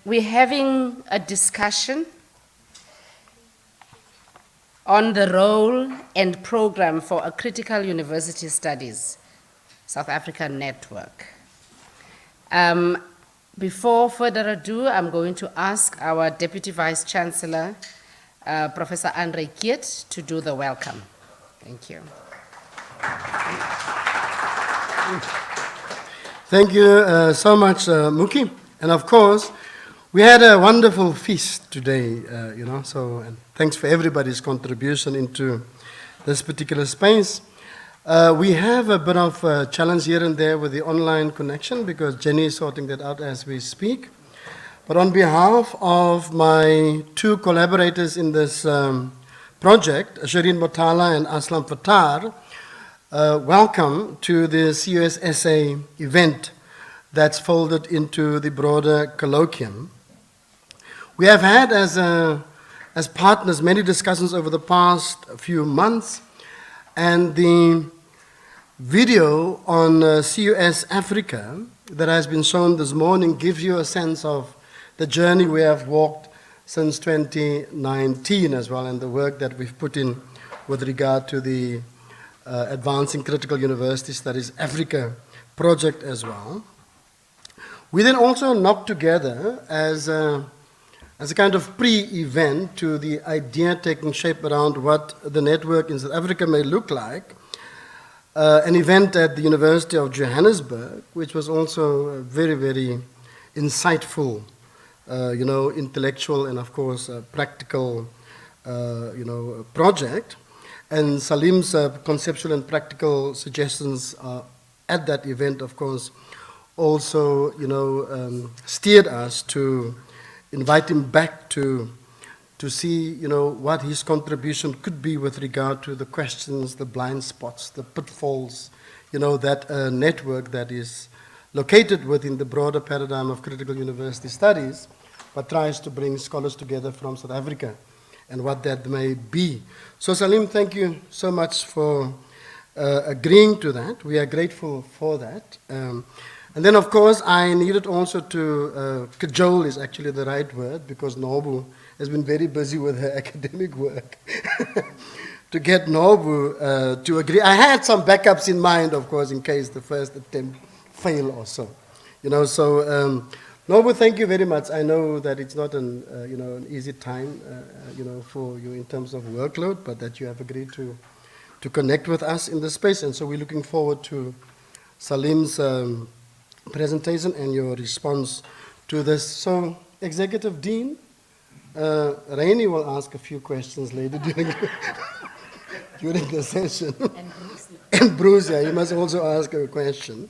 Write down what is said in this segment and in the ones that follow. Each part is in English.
We're having a discussion on the role and program for a critical university studies South African network. Before further ado, I'm going to ask our Deputy Vice Chancellor, Professor Andre Kiet, to do the welcome. Thank you. Thank you so much, Muki. And of course, we had a wonderful feast today, and thanks for everybody's contribution into this particular space. We have a bit of a challenge here and there with the online connection because Jenny is sorting that out as we speak. But on behalf of my two collaborators in this project, Shireen Motala and Aslam Fattar, welcome to the CUS-SA event that's folded into the broader colloquium. We have had as partners many discussions over the past few months, and the video on CUS-Africa that has been shown this morning gives you a sense of the journey we have walked since 2019 as well, and the work that we've put in with regard to the Advancing Critical University Studies Africa project as well. We then also knocked together as a kind of pre-event to the idea taking shape around what the network in South Africa may look like, an event at the University of Johannesburg, which was also a very, very insightful, intellectual and of course practical, project. And Saleem's conceptual and practical suggestions at that event, of course, also, steered us to invite him back to see, what his contribution could be with regard to the questions, the blind spots, the pitfalls, that network that is located within the broader paradigm of critical university studies, but tries to bring scholars together from South Africa and what that may be. So Saleem, thank you so much for agreeing to that. We are grateful for that. And then, of course, I needed also to, cajole is actually the right word, because Nobu has been very busy with her academic work, to get Nobu to agree. I had some backups in mind, of course, in case the first attempt fail or so. So Nobu, thank you very much. I know that it's not an easy time, for you in terms of workload, but that you have agreed to connect with us in this space. And so we're looking forward to Saleem's presentation and your response to this. So, Executive Dean, Rainy will ask a few questions later during the session. And Bruce, yeah, you must also ask a question.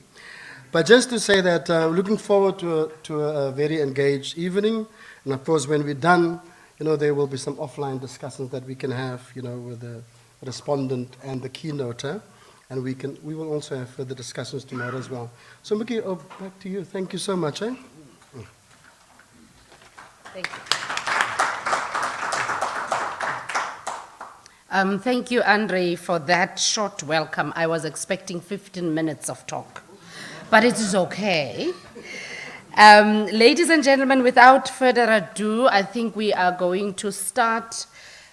But just to say that looking forward to a very engaged evening. And of course, when we're done, there will be some offline discussions that we can have, with the respondent and the keynoter. And we will also have further discussions tomorrow as well. So, Muki, back to you. Thank you so much. Thank you. Thank you, Andre, for that short welcome. I was expecting 15 minutes of talk, but it is okay. Ladies and gentlemen, without further ado, I think we are going to start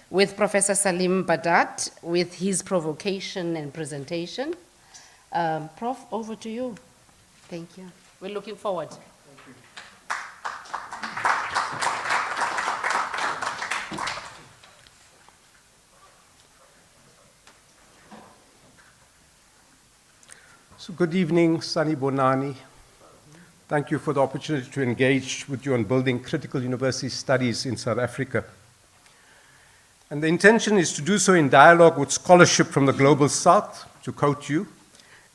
with Professor Saleem Badat with his provocation and presentation. Prof, over to you. Thank you. We're looking forward. Thank you. So good evening, Sani Bonani. Thank you for the opportunity to engage with you on building critical university studies in South Africa. And the intention is to do so in dialogue with scholarship from the Global South, to quote you,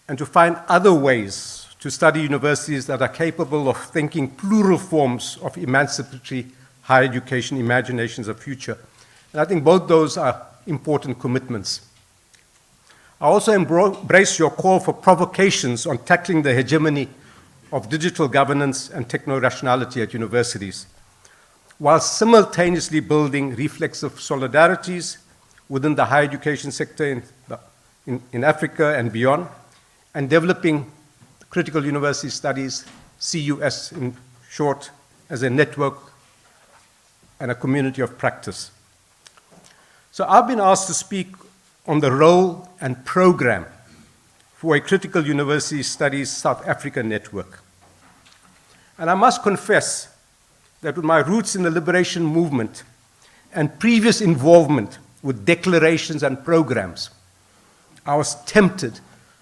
and to find other ways to study universities that are capable of thinking plural forms of emancipatory higher education imaginations of future. And I think both those are important commitments. I also embrace your call for provocations on tackling the hegemony of digital governance and techno-rationality at universities, while simultaneously building reflexive solidarities within the higher education sector in Africa and beyond, and developing critical university studies, CUS in short, as a network and a community of practice. So I've been asked to speak on the role and program for a Critical University Studies South Africa network. And I must confess that with my roots in the liberation movement and previous involvement with declarations and programs, I was tempted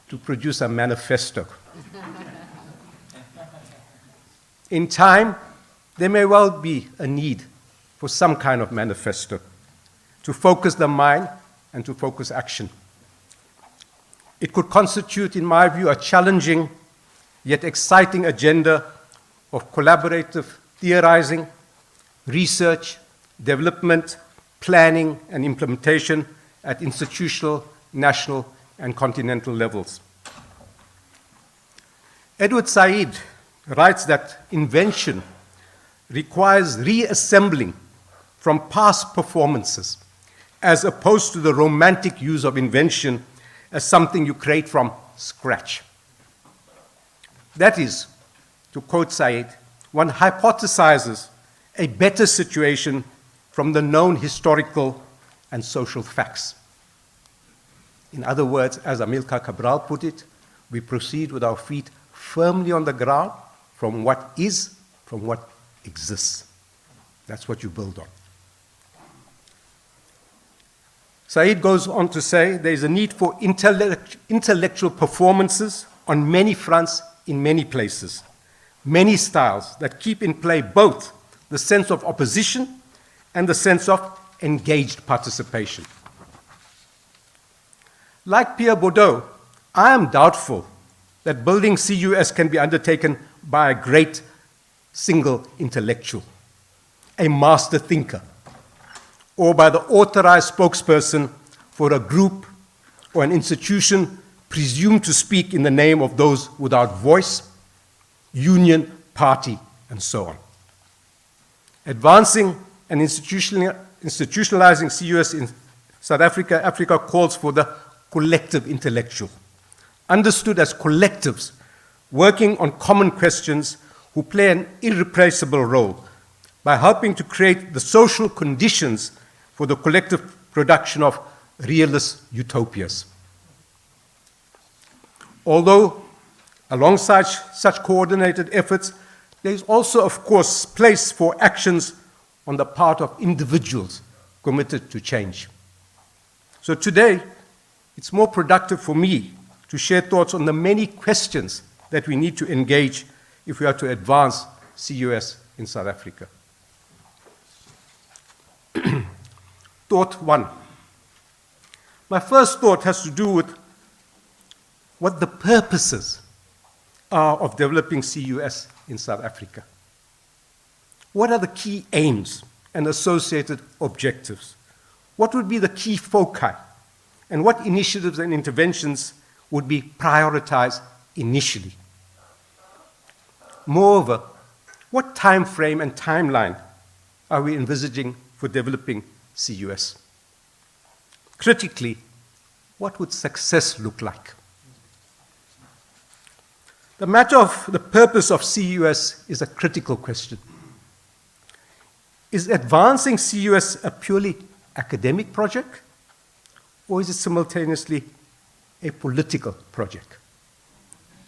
to produce a manifesto. In time, there may well be a need for some kind of manifesto to focus the mind and to focus action. It could constitute, in my view, a challenging yet exciting agenda of collaborative theorizing, research, development, planning, and implementation at institutional, national, and continental levels. Edward Said writes that invention requires reassembling from past performances, as opposed to the romantic use of invention as something you create from scratch. That is, to quote Said, one hypothesizes a better situation from the known historical and social facts. In other words, as Amilcar Cabral put it, we proceed with our feet firmly on the ground from what is, from what exists. That's what you build on. Said goes on to say there is a need for intellectual performances on many fronts in many places, many styles that keep in play both the sense of opposition and the sense of engaged participation. Like Pierre Bourdieu, I am doubtful that building CUS can be undertaken by a great single intellectual, a master thinker, or by the authorized spokesperson for a group or an institution presumed to speak in the name of those without voice, union, party, and so on. Advancing and institutionalizing CUS in South Africa, Africa calls for the collective intellectual, understood as collectives working on common questions who play an irreplaceable role by helping to create the social conditions for the collective production of realist utopias. Although, alongside such coordinated efforts, there is also, of course, place for actions on the part of individuals committed to change. So today, it's more productive for me to share thoughts on the many questions that we need to engage if we are to advance CUS in South Africa. Thought one. My first thought has to do with what the purposes are of developing CUS in South Africa. What are the key aims and associated objectives? What would be the key foci? And what initiatives and interventions would be prioritized initially? Moreover, what time frame and timeline are we envisaging for developing CUS? Critically, what would success look like? The matter of the purpose of CUS is a critical question. Is advancing CUS a purely academic project, or is it simultaneously a political project,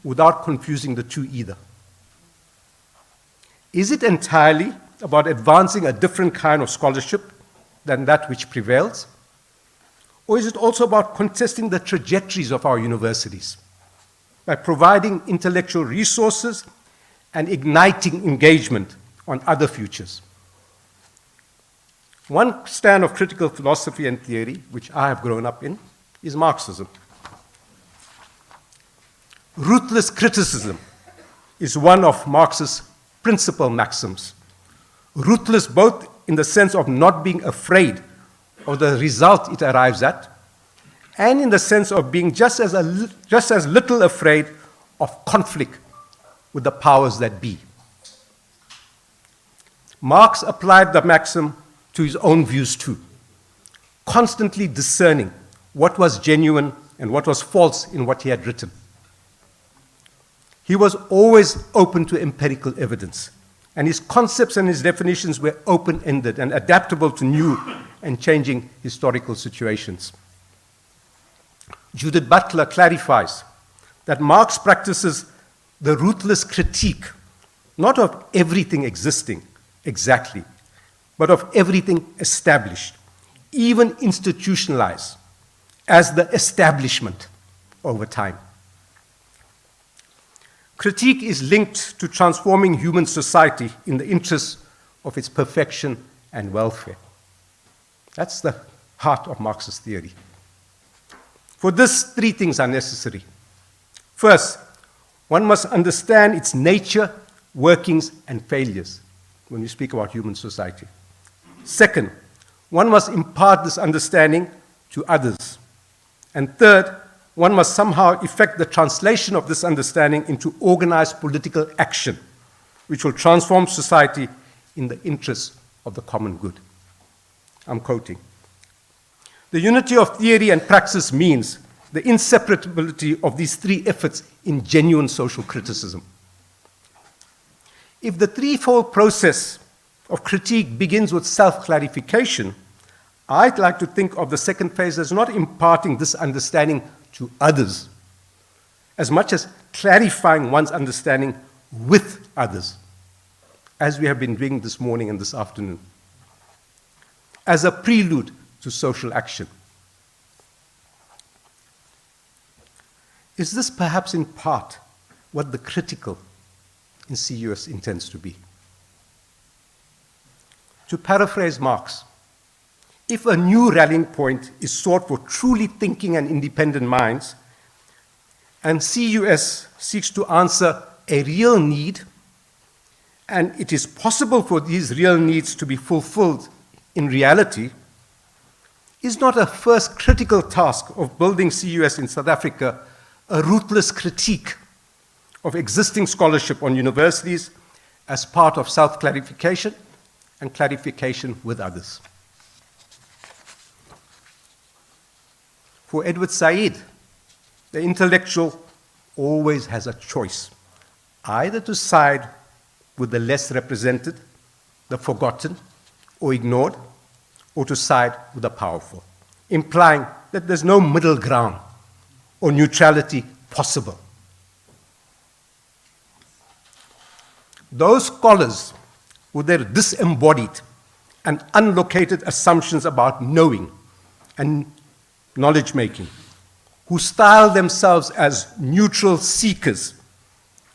without confusing the two either? Is it entirely about advancing a different kind of scholarship than that which prevails? Or is it also about contesting the trajectories of our universities by providing intellectual resources and igniting engagement on other futures? One strand of critical philosophy and theory, which I have grown up in, is Marxism. Ruthless criticism is one of Marx's principal maxims. Ruthless both in the sense of not being afraid of the result it arrives at, and in the sense of being just as little afraid of conflict with the powers that be. Marx applied the maxim to his own views too, constantly discerning what was genuine and what was false in what he had written. He was always open to empirical evidence, and his concepts and his definitions were open-ended and adaptable to new and changing historical situations. Judith Butler clarifies that Marx practices the ruthless critique, not of everything existing exactly, but of everything established, even institutionalized, as the establishment over time. Critique is linked to transforming human society in the interests of its perfection and welfare. That's the heart of Marxist theory. For this, three things are necessary. First, one must understand its nature, workings, and failures when we speak about human society. Second, one must impart this understanding to others. And third, one must somehow effect the translation of this understanding into organized political action, which will transform society in the interests of the common good. I'm quoting. The unity of theory and praxis means the inseparability of these three efforts in genuine social criticism. If the threefold process of critique begins with self-clarification, I'd like to think of the second phase as not imparting this understanding to others, as much as clarifying one's understanding with others, as we have been doing this morning and this afternoon, as a prelude to social action. Is this perhaps in part what the critical in CUS intends to be? To paraphrase Marx, if a new rallying point is sought for truly thinking and independent minds, and CUS seeks to answer a real need, and it is possible for these real needs to be fulfilled in reality, is not a first critical task of building CUS in South Africa a ruthless critique of existing scholarship on universities as part of self-clarification and clarification with others? For Edward Said, the intellectual always has a choice, either to side with the less represented, the forgotten, or ignored, or to side with the powerful, implying that there's no middle ground or neutrality possible. Those scholars with their disembodied and unlocated assumptions about knowing and knowledge-making, who style themselves as neutral seekers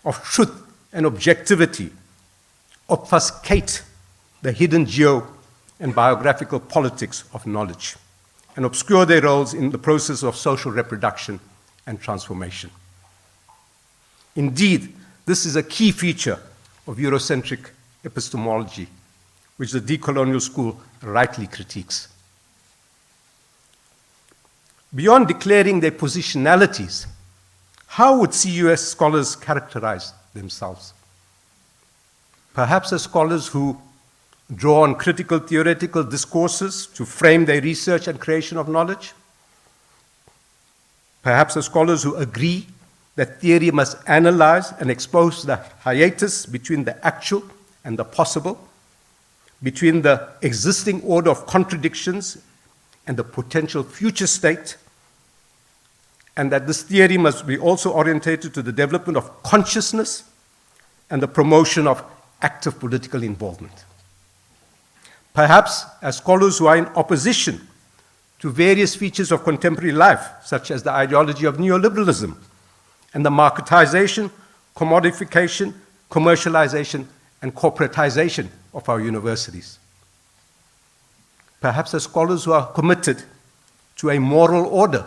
of truth and objectivity, obfuscate the hidden geo and biographical politics of knowledge and obscure their roles in the process of social reproduction and transformation. Indeed, this is a key feature of Eurocentric epistemology, which the decolonial school rightly critiques. Beyond declaring their positionalities, how would CUS scholars characterize themselves? Perhaps as scholars who draw on critical theoretical discourses to frame their research and creation of knowledge? Perhaps as scholars who agree that theory must analyze and expose the hiatus between the actual and the possible, between the existing order of contradictions and the potential future state, and that this theory must be also orientated to the development of consciousness and the promotion of active political involvement. Perhaps as scholars who are in opposition to various features of contemporary life, such as the ideology of neoliberalism and the marketization, commodification, commercialization, and corporatization of our universities. Perhaps as scholars who are committed to a moral order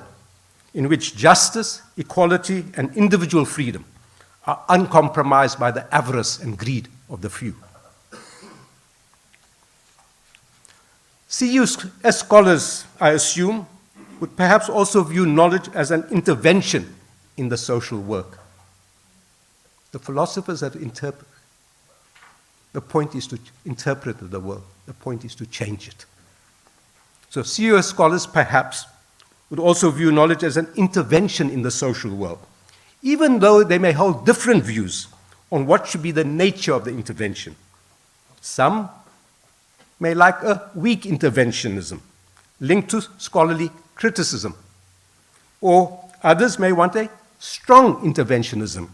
in which justice, equality, and individual freedom are uncompromised by the avarice and greed of the few. CUS scholars, I assume, would perhaps also view knowledge as an intervention in the social work. The philosophers have interpreted. The point is to interpret the world. The point is to change it. So CUS scholars perhaps would also view knowledge as an intervention in the social world, even though they may hold different views on what should be the nature of the intervention Some may like a weak interventionism linked to scholarly criticism, or others may want a strong interventionism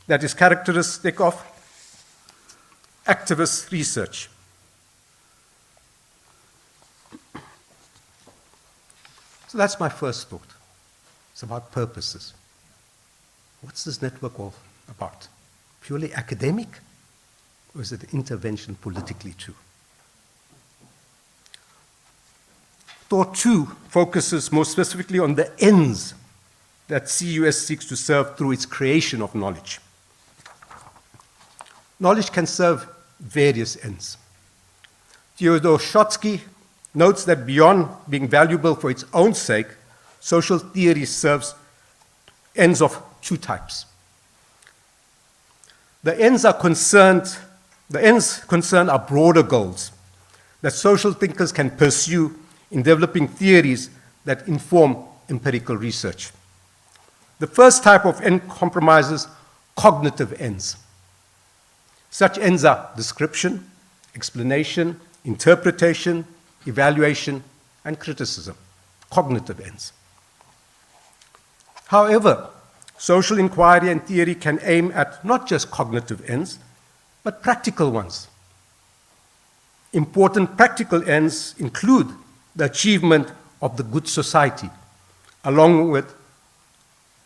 that is characteristic of activist research. So that's my first thought. It's about purposes. What's this network all about? Purely academic? Or is it intervention politically too? Thought 2 focuses more specifically on the ends that CUS seeks to serve through its creation of knowledge. Knowledge can serve various ends. Theodore Schotsky notes that beyond being valuable for its own sake, social theory serves ends of 2 types. The ends concerned are broader goals that social thinkers can pursue in developing theories that inform empirical research. The first type of end comprises cognitive ends. Such ends are description, explanation, interpretation, evaluation, and criticism, cognitive ends. However, social inquiry and theory can aim at not just cognitive ends, but practical ones. Important practical ends include the achievement of the good society, along with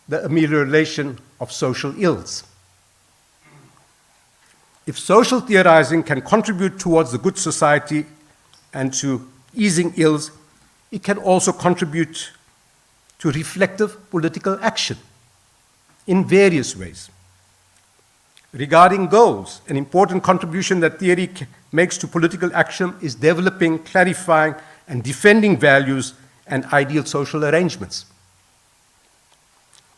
the amelioration of social ills. If social theorizing can contribute towards the good society and to easing ills, it can also contribute to reflective political action in various ways. Regarding goals, an important contribution that theory makes to political action is developing, clarifying, and defending values and ideal social arrangements.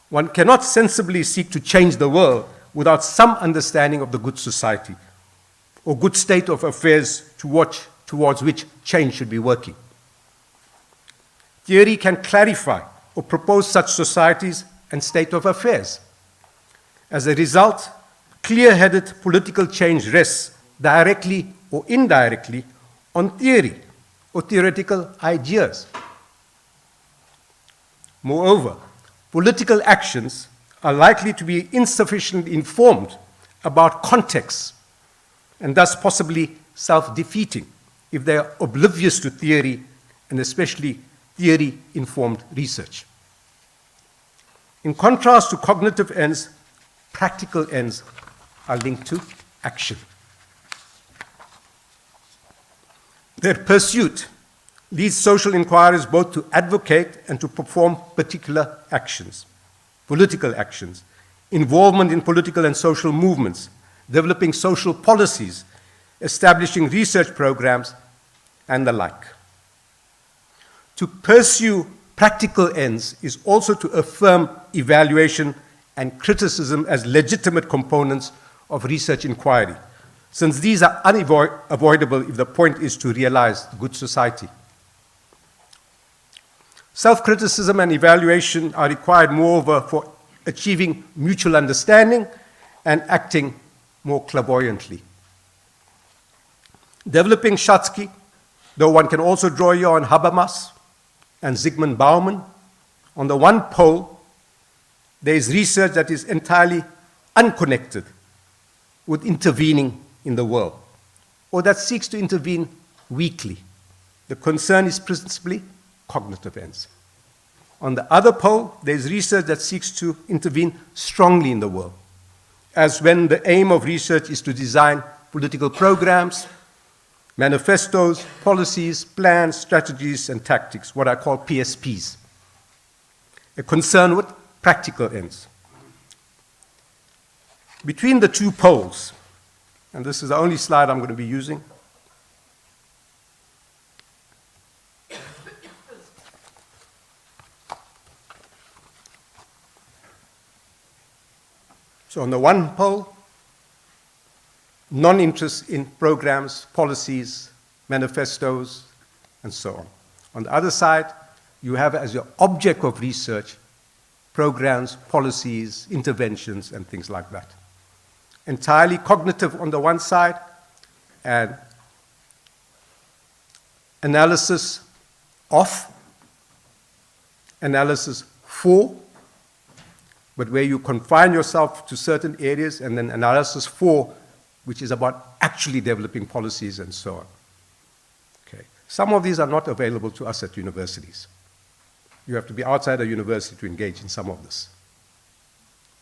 One cannot sensibly seek to change the world without some understanding of the good society or good state of affairs towards which change should be working. Theory can clarify or propose such societies and state of affairs. As a result, clear-headed political change rests directly or indirectly on theory or theoretical ideas. Moreover, political actions are likely to be insufficiently informed about context and thus possibly self-defeating if they are oblivious to theory and especially theory-informed research. In contrast to cognitive ends, practical ends are linked to action. Their pursuit leads social inquiries both to advocate and to perform particular actions, political actions, involvement in political and social movements, developing social policies, establishing research programs, and the like. To pursue practical ends is also to affirm evaluation and criticism as legitimate components of research inquiry, since these are unavoidable if the point is to realize good society. Self-criticism and evaluation are required, moreover, for achieving mutual understanding and acting more clairvoyantly. Developing Schotsky, though one can also draw here on Habermas and Zygmunt Bauman, on the one pole, there is research that is entirely unconnected with intervening in the world, or that seeks to intervene weakly. The concern is principally cognitive ends. On the other pole, there is research that seeks to intervene strongly in the world, as when the aim of research is to design political programs, manifestos, policies, plans, strategies, and tactics, what I call PSPs. A concern with practical ends. Between the two poles, and this is the only slide I'm going to be using, so on the one pole, non-interest in programs, policies, manifestos, and so on. On the other side, you have as your object of research programs, policies, interventions, and things like that. Entirely cognitive on the one side, and analysis of, analysis for, but where you confine yourself to certain areas, and then analysis for, which is about actually developing policies and so on. Okay. Some of these are not available to us at universities. You have to be outside a university to engage in some of this.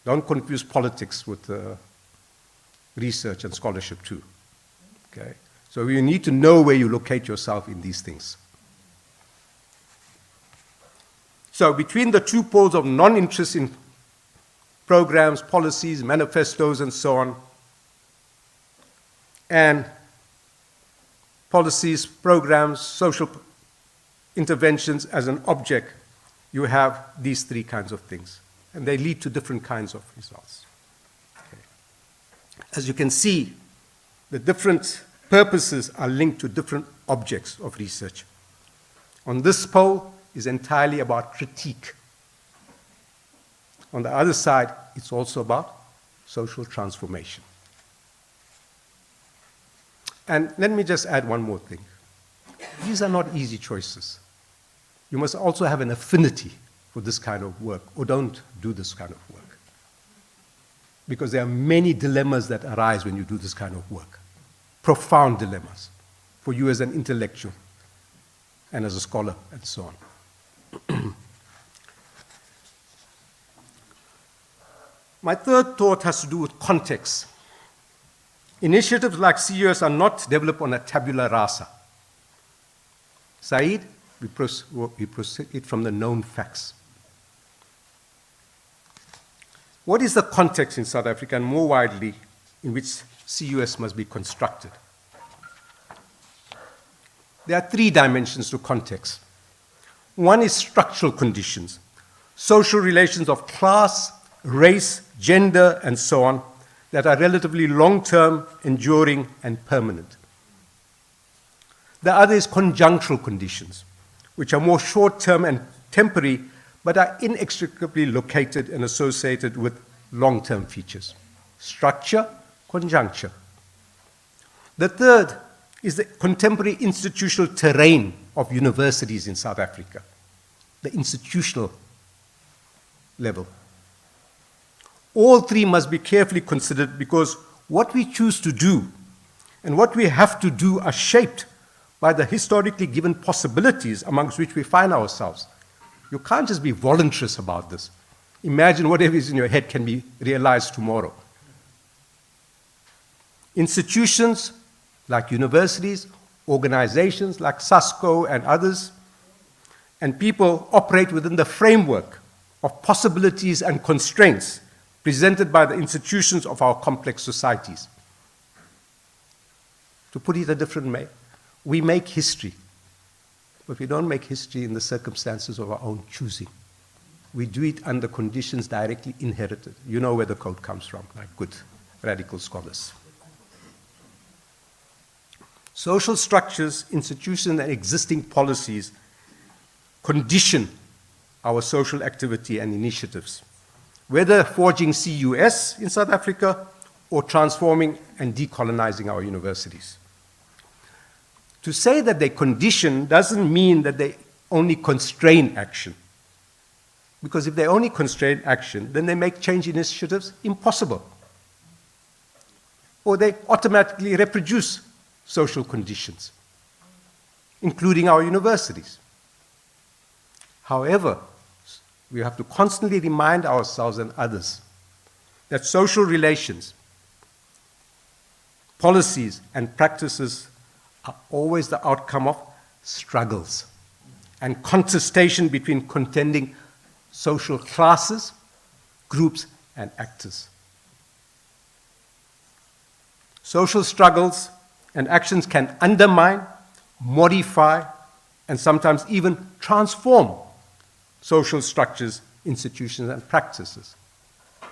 Don't confuse politics with research and scholarship too. Okay? So you need to know where you locate yourself in these things. So between the two poles of non-interest in programs, policies, manifestos, and so on, and policies, programs, social interventions as an object, you have these three kinds of things. And they lead to different kinds of results. Okay. As you can see, the different purposes are linked to different objects of research. On this pole is entirely about critique. On the other side, it's also about social transformation. And let me just add one more thing. These are not easy choices. You must also have an affinity for this kind of work, or don't do this kind of work. Because there are many dilemmas that arise when you do this kind of work. Profound dilemmas for you as an intellectual and as a scholar and so on. My third thought has to do with context. Initiatives like CUS are not developed on a tabula rasa. Said, we proceed from the known facts. What is the context in South Africa, and more widely, in which CUS must be constructed? There are three dimensions to context. One is structural conditions, social relations of class, race, gender, and so on, that are relatively long-term, enduring, and permanent. The other is conjunctural conditions, which are more short-term and temporary, but are inextricably located and associated with long-term features. Structure, conjuncture. The third is the contemporary institutional terrain of universities in South Africa, the institutional level. All three must be carefully considered because what we choose to do and what we have to do are shaped by the historically given possibilities amongst which we find ourselves. You can't just be voluntarist about this. Imagine whatever is in your head can be realized tomorrow. Institutions like universities, organizations like SASCO and others, and people operate within the framework of possibilities and constraints presented by the institutions of our complex societies. To put it a different way, we make history, but we don't make history in the circumstances of our own choosing. We do it under conditions directly inherited. You know where the code comes from, like good radical scholars. Social structures, institutions, and existing policies condition our social activity and initiatives, whether forging CUS in South Africa or transforming and decolonizing our universities. To say that they condition doesn't mean that they only constrain action. Because if they only constrain action, then they make change initiatives impossible. Or they automatically reproduce social conditions, including our universities. However, we have to constantly remind ourselves and others that social relations, policies, and practices are always the outcome of struggles and contestation between contending social classes, groups, and actors. Social struggles and actions can undermine, modify, and sometimes even transform social structures, institutions, and practices.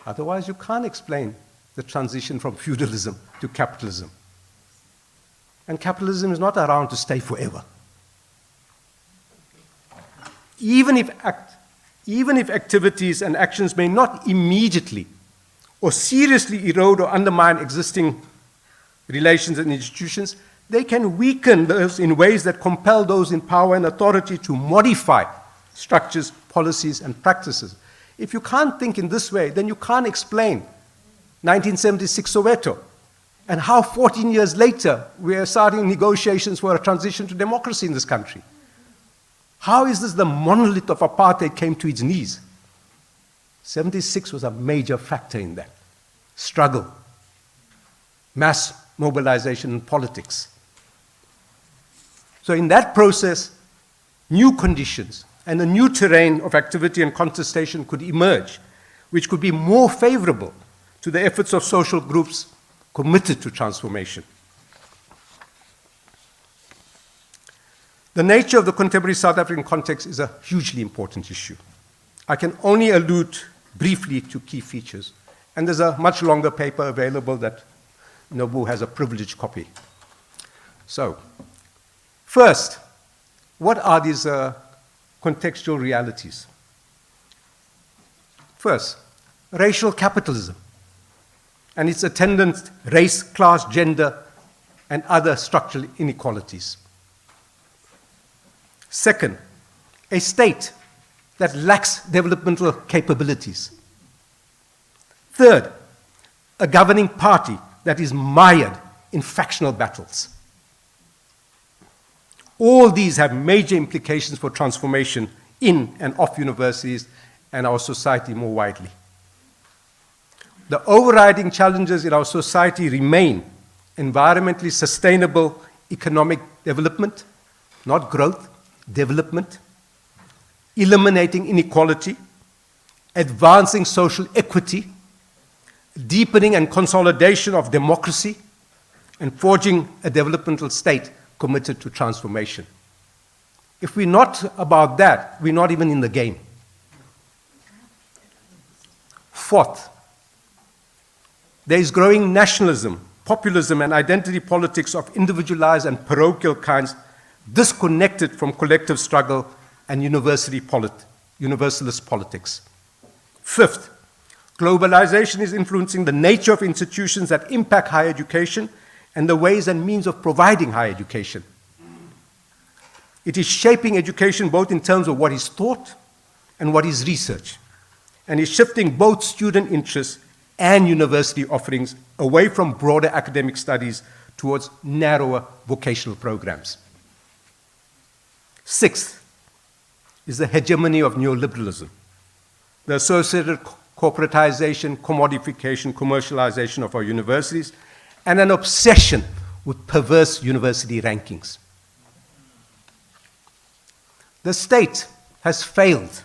Otherwise, you can't explain the transition from feudalism to capitalism. And capitalism is not around to stay forever. Even if activities and actions may not immediately or seriously erode or undermine existing relations and institutions, they can weaken those in ways that compel those in power and authority to modify structures, policies, and practices. If you can't think in this way, then you can't explain 1976 Soweto and how 14 years later we are starting negotiations for a transition to democracy in this country. How is this the monolith of apartheid came to its knees? 76 was a major factor in that. Struggle, mass mobilization in politics. So in that process, new conditions and a new terrain of activity and contestation could emerge, which could be more favorable to the efforts of social groups committed to transformation. The nature of the contemporary South African context is a hugely important issue. I can only allude briefly to key features, and there's a much longer paper available that Nobu has a privileged copy. So, first, what are these contextual realities? First, racial capitalism and its attendant race, class, gender, and other structural inequalities. Second, a state that lacks developmental capabilities. Third, a governing party that is mired in factional battles. All these have major implications for transformation in and of universities and our society more widely. The overriding challenges in our society remain environmentally sustainable economic development, not growth, development, eliminating inequality, advancing social equity, deepening and consolidation of democracy, and forging a developmental state committed to transformation. If we're not about that, we're not even in the game. Fourth, there is growing nationalism, populism, and identity politics of individualized and parochial kinds disconnected from collective struggle and universalist politics. Fifth, globalization is influencing the nature of institutions that impact higher education and the ways and means of providing higher education. It is shaping education both in terms of what is taught and what is research, and is shifting both student interests and university offerings away from broader academic studies towards narrower vocational programs. Sixth is the hegemony of neoliberalism, the associated corporatization, commodification, commercialization of our universities, and an obsession with perverse university rankings. The state has failed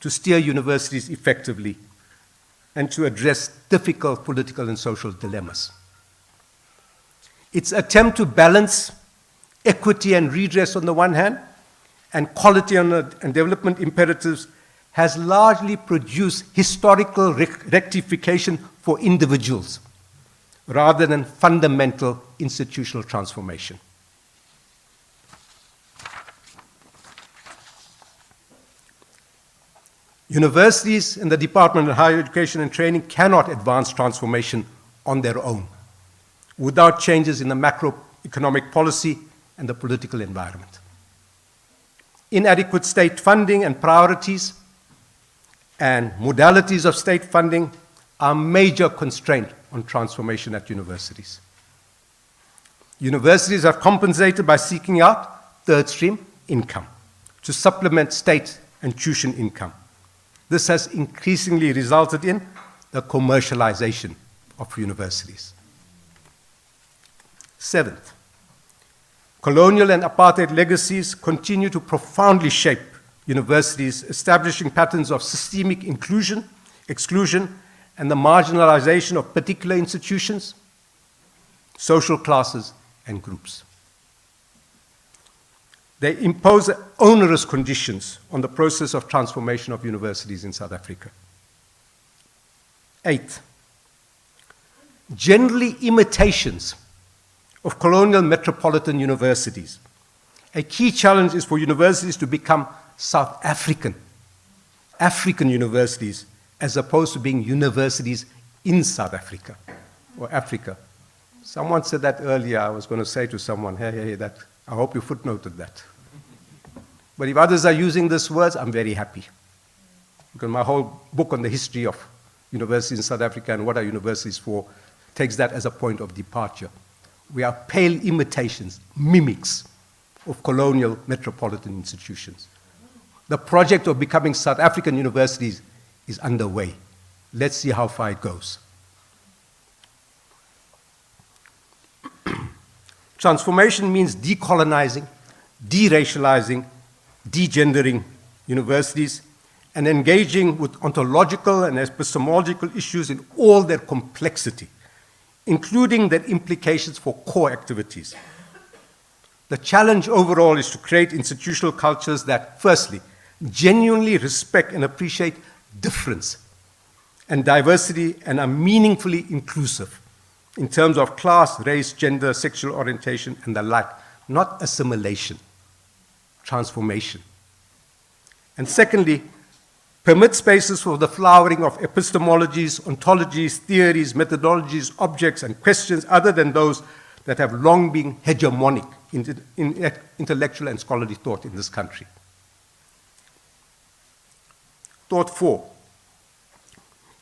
to steer universities effectively and to address difficult political and social dilemmas. Its attempt to balance equity and redress on the one hand and quality and development imperatives has largely produced historical rectification for individuals rather than fundamental institutional transformation. Universities and the Department of Higher Education and Training cannot advance transformation on their own without changes in the macroeconomic policy and the political environment. Inadequate state funding and priorities and modalities of state funding are major constraints on transformation at universities. Universities are compensated by seeking out third stream income to supplement state and tuition income. This has increasingly resulted in the commercialization of universities. Seventh, colonial and apartheid legacies continue to profoundly shape universities, establishing patterns of systemic inclusion, exclusion, and the marginalization of particular institutions, social classes, and groups. They impose onerous conditions on the process of transformation of universities in South Africa. Eighth, generally imitations of colonial metropolitan universities. A key challenge is for universities to become South African universities, as opposed to being universities in South Africa or Africa. Someone said that earlier. I was going to say to someone, hey, that, I hope you footnoted that. But if others are using these words, I'm very happy. Because my whole book on the history of universities in South Africa and what are universities for takes that as a point of departure. We are pale imitations, mimics of colonial metropolitan institutions. The project of becoming South African universities is underway. Let's see how far it goes. Transformation means decolonizing, deracializing, degendering universities, and engaging with ontological and epistemological issues in all their complexity, including their implications for core activities. The challenge overall is to create institutional cultures that, firstly, genuinely respect and appreciate difference and diversity and are meaningfully inclusive in terms of class, race, gender, sexual orientation, and the like, not assimilation, transformation. And secondly, permit spaces for the flowering of epistemologies, ontologies, theories, methodologies, objects, and questions other than those that have long been hegemonic in intellectual and scholarly thought in this country. Thought 4.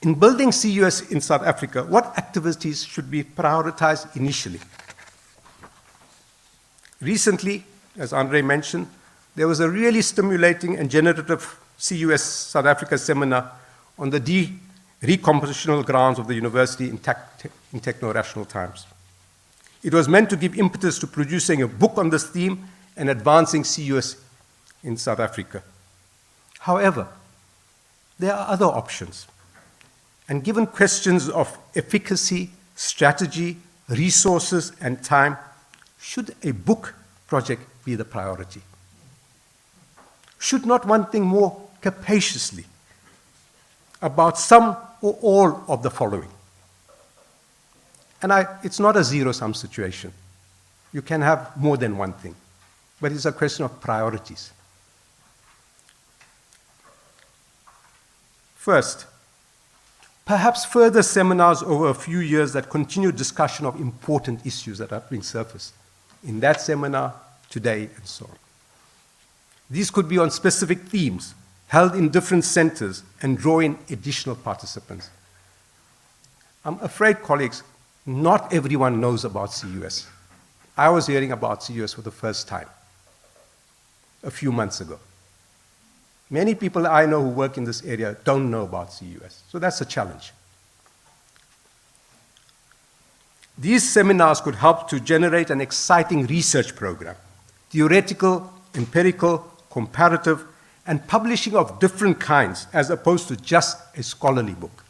In building CUS in South Africa, what activities should be prioritized initially? Recently, as Andre mentioned, there was a really stimulating and generative CUS South Africa seminar on the recompositional grounds of the university in Techno-Rational Times. It was meant to give impetus to producing a book on this theme and advancing CUS in South Africa. However, there are other options. And given questions of efficacy, strategy, resources, and time, should a book project be the priority? Should not one think more capaciously about some or all of the following? And it's not a zero-sum situation. You can have more than one thing, but it's a question of priorities. First, perhaps further seminars over a few years that continue discussion of important issues that have been surfaced in that seminar, today, and so on. These could be on specific themes, held in different centers, and draw in additional participants. I'm afraid, colleagues, not everyone knows about CUS. I was hearing about CUS for the first time a few months ago. Many people I know who work in this area don't know about CUS, so that's a challenge. These seminars could help to generate an exciting research program, theoretical, empirical, comparative, and publishing of different kinds, as opposed to just a scholarly book.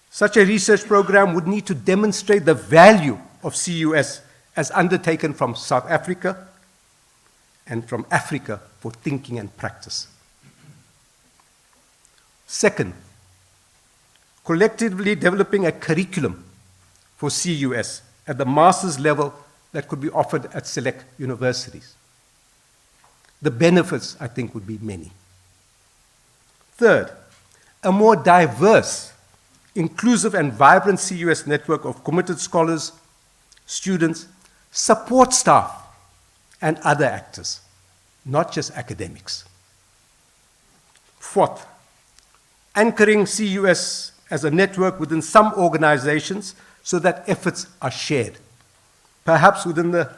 Such a research program would need to demonstrate the value of CUS as undertaken from South Africa and from Africa for thinking and practice. Second, collectively developing a curriculum for CUS at the master's level that could be offered at select universities. The benefits, I think, would be many. Third, a more diverse, inclusive and vibrant CUS network of committed scholars, students, support staff, and other actors, not just academics. Fourth, anchoring CUS as a network within some organizations so that efforts are shared, perhaps within the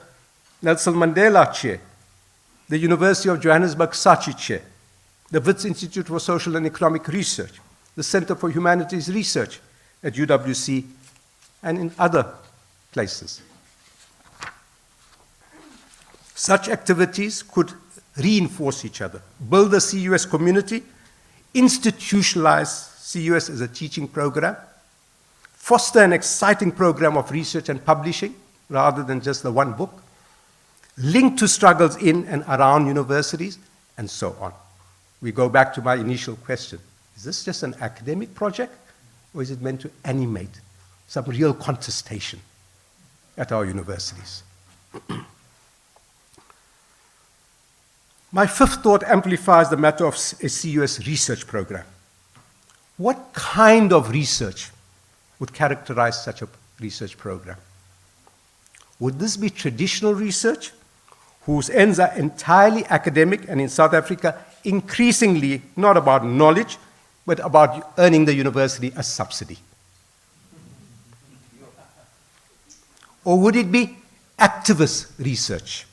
Nelson Mandela Chair, the University of Johannesburg Saatchi Chair, the Wits Institute for Social and Economic Research, the Center for Humanities Research at UWC, and in other places. Such activities could reinforce each other, build the CUS community, institutionalize CUS as a teaching program, foster an exciting program of research and publishing rather than just the one book, linked to struggles in and around universities, and so on. We go back to my initial question. Is this just an academic project, or is it meant to animate some real contestation at our universities? My fifth thought amplifies the matter of a CUS research program. What kind of research would characterize such a research program? Would this be traditional research, whose ends are entirely academic and in South Africa increasingly not about knowledge, but about earning the university a subsidy? Or would it be activist research,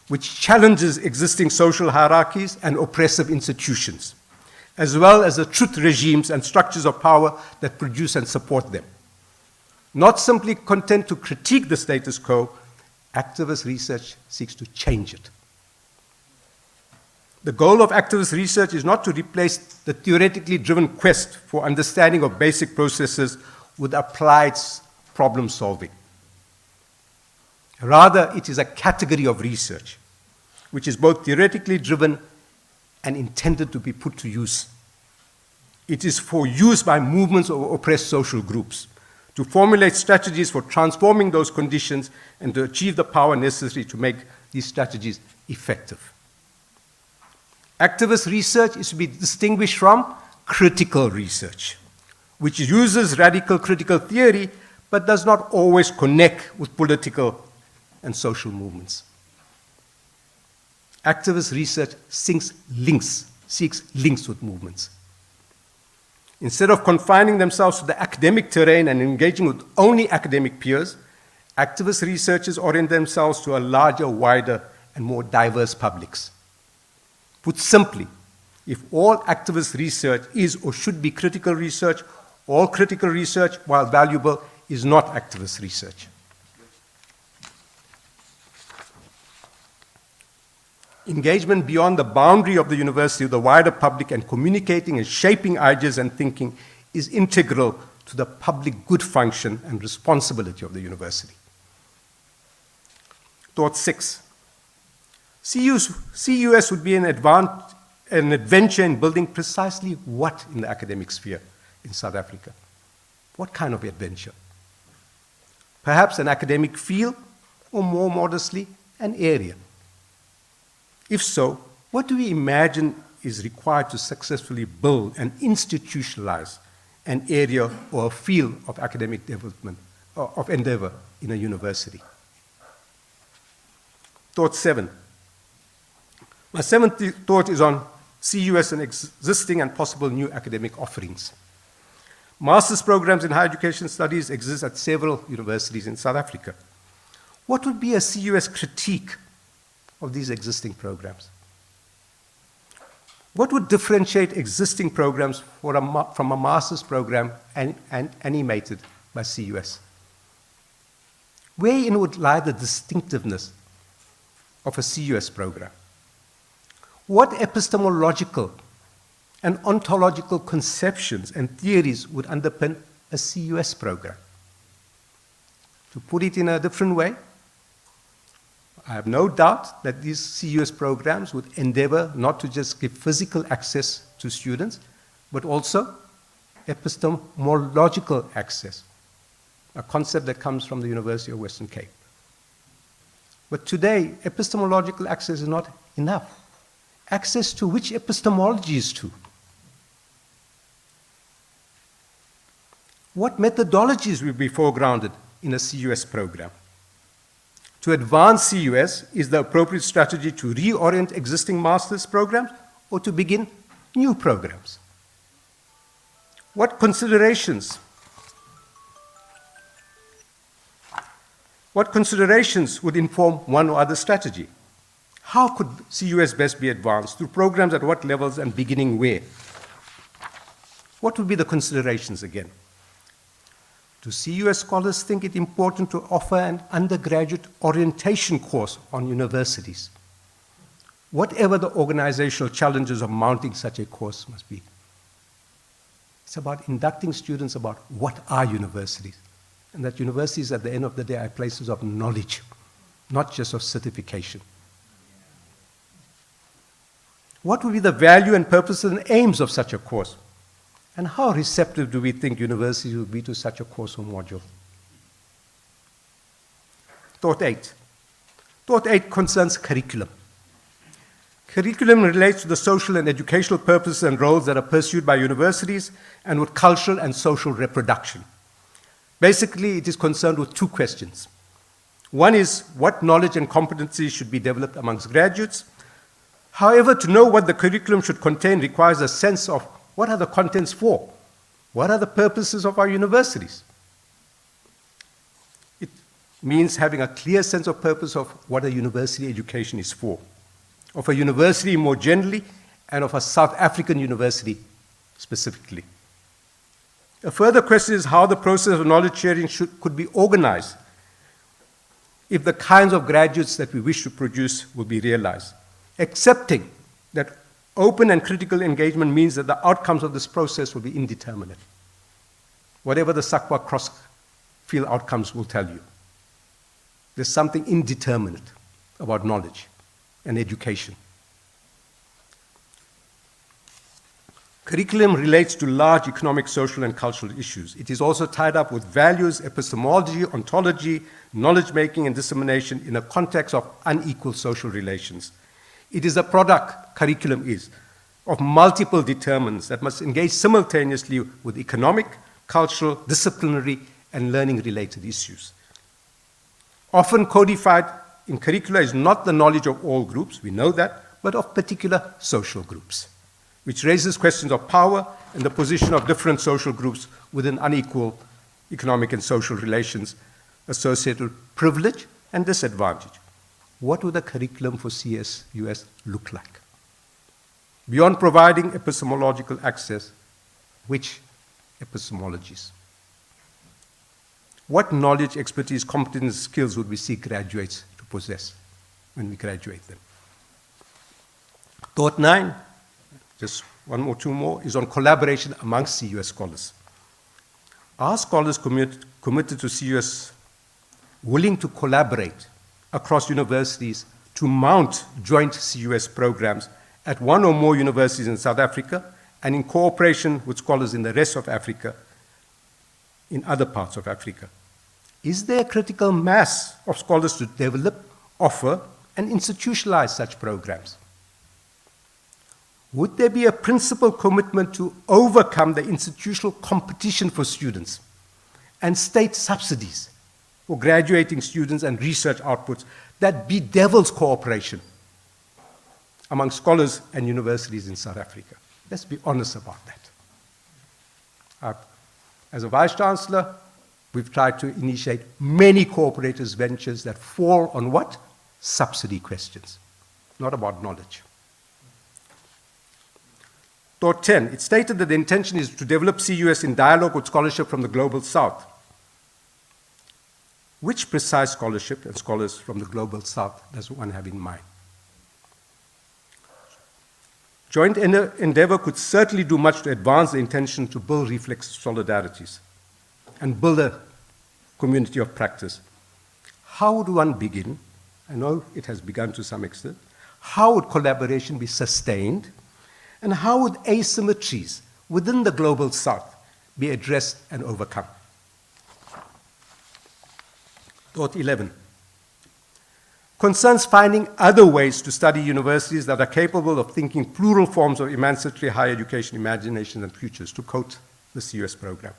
which challenges existing social hierarchies and oppressive institutions, as well as the truth regimes and structures of power that produce and support them? Not simply content to critique the status quo, activist research seeks to change it. The goal of activist research is not to replace the theoretically driven quest for understanding of basic processes with applied problem solving. Rather, it is a category of research which is both theoretically driven and intended to be put to use. It is for use by movements of oppressed social groups to formulate strategies for transforming those conditions and to achieve the power necessary to make these strategies effective. Activist research is to be distinguished from critical research, which uses radical critical theory but does not always connect with political and social movements. Activist research seeks links with movements. Instead of confining themselves to the academic terrain and engaging with only academic peers, activist researchers orient themselves to a larger, wider, and more diverse publics. Put simply, if all activist research is or should be critical research, all critical research, while valuable, is not activist research. Engagement beyond the boundary of the university with the wider public and communicating and shaping ideas and thinking is integral to the public good function and responsibility of the university. Thought 6. CUS would be an adventure in building precisely what in the academic sphere in South Africa? What kind of adventure? Perhaps an academic field, or more modestly, an area. If so, what do we imagine is required to successfully build and institutionalize an area or a field of academic development, or of endeavor in a university? Thought 7. My seventh thought is on CUS and existing and possible new academic offerings. Master's programs in higher education studies exist at several universities in South Africa. What would be a CUS critique of these existing programs? What would differentiate existing programs from a master's program and animated by CUS? Wherein would lie the distinctiveness of a CUS program? What epistemological and ontological conceptions and theories would underpin a CUS program? To put it in a different way, I have no doubt that these CUS programs would endeavor not to just give physical access to students, but also epistemological access, a concept that comes from the University of Western Cape. But today, epistemological access is not enough. Access to which epistemologies to? What methodologies will be foregrounded in a CUS program? To advance CUS, is the appropriate strategy to reorient existing master's programs or to begin new programs? What considerations would inform one or other strategy? How could CUS best be advanced? Through programs at what levels and beginning where? What would be the considerations again? Do CUS scholars think it important to offer an undergraduate orientation course on universities? Whatever the organizational challenges of mounting such a course must be. It's about inducting students about what are universities, and that universities at the end of the day are places of knowledge, not just of certification. What would be the value and purposes and aims of such a course? And how receptive do we think universities will be to such a course or module? Thought 8. Thought 8 concerns curriculum. Curriculum relates to the social and educational purposes and roles that are pursued by universities and with cultural and social reproduction. Basically, it is concerned with two questions. One is what knowledge and competencies should be developed amongst graduates. However, to know what the curriculum should contain requires a sense of what are the contents for? What are the purposes of our universities? It means having a clear sense of purpose of what a university education is for, of a university more generally, and of a South African university specifically. A further question is how the process of knowledge sharing could be organized if the kinds of graduates that we wish to produce will be realized, accepting that open and critical engagement means that the outcomes of this process will be indeterminate. Whatever the SACWA cross-field outcomes will tell you. There's something indeterminate about knowledge and education. Curriculum relates to large economic, social, and cultural issues. It is also tied up with values, epistemology, ontology, knowledge-making, and dissemination in a context of unequal social relations. It is a product, curriculum is, of multiple determinants that must engage simultaneously with economic, cultural, disciplinary, and learning-related issues. Often codified in curricula is not the knowledge of all groups, we know that, but of particular social groups, which raises questions of power and the position of different social groups within unequal economic and social relations associated with privilege and disadvantage. What would a curriculum for CSUS look like? Beyond providing epistemological access, which epistemologies? What knowledge, expertise, competence, skills would we seek graduates to possess when we graduate them? Thought 9, just one or two more, is on collaboration amongst CUS scholars. Are scholars committed to CUS willing to collaborate across universities to mount joint CUS programs at one or more universities in South Africa and in cooperation with scholars in the rest of Africa, in other parts of Africa? Is there a critical mass of scholars to develop, offer, and institutionalize such programs? Would there be a principled commitment to overcome the institutional competition for students and state subsidies for graduating students and research outputs that bedevils cooperation among scholars and universities in South Africa? Let's be honest about that. As a Vice-Chancellor, we've tried to initiate many cooperators ventures that fall on what? Subsidy questions, not about knowledge. Thought 10, it stated that the intention is to develop CUS in dialogue with scholarship from the Global South. Which precise scholarship and scholars from the Global South does one have in mind? Joint endeavor could certainly do much to advance the intention to build reflexive solidarities and build a community of practice. How would one begin? I know it has begun to some extent. How would collaboration be sustained? And how would asymmetries within the Global South be addressed and overcome? Thought 11 concerns finding other ways to study universities that are capable of thinking plural forms of emancipatory higher education, imaginations, and futures, to quote the CUS program.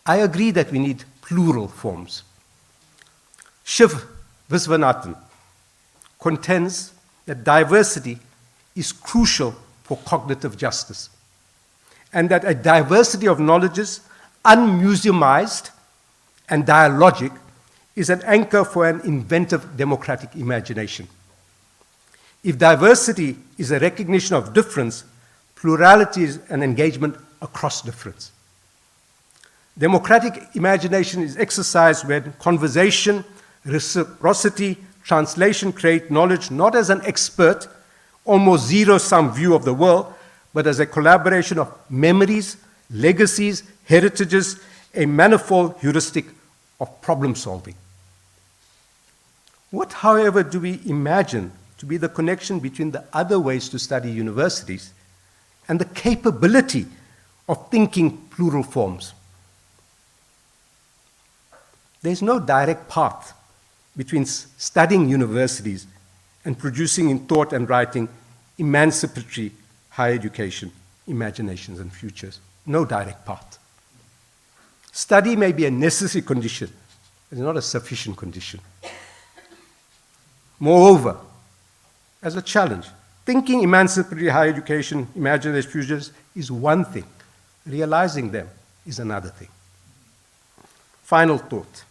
I agree that we need plural forms. Shiv Viswanathan contends that diversity is crucial for cognitive justice, and that a diversity of knowledges, unmuseumized and dialogic, is an anchor for an inventive democratic imagination. If diversity is a recognition of difference, plurality is an engagement across difference. Democratic imagination is exercised when conversation, reciprocity, translation create knowledge not as an expert, almost zero-sum view of the world, but as a collaboration of memories, legacies, heritages, a manifold heuristic of problem solving. What, however, do we imagine to be the connection between the other ways to study universities and the capability of thinking plural forms? There's no direct path between studying universities and producing in thought and writing emancipatory higher education, imaginations, and futures. No direct path. Study may be a necessary condition, it's not a sufficient condition. Moreover, as a challenge, thinking emancipatory higher education, imaginary futures is one thing. Realizing them is another thing. Final thought.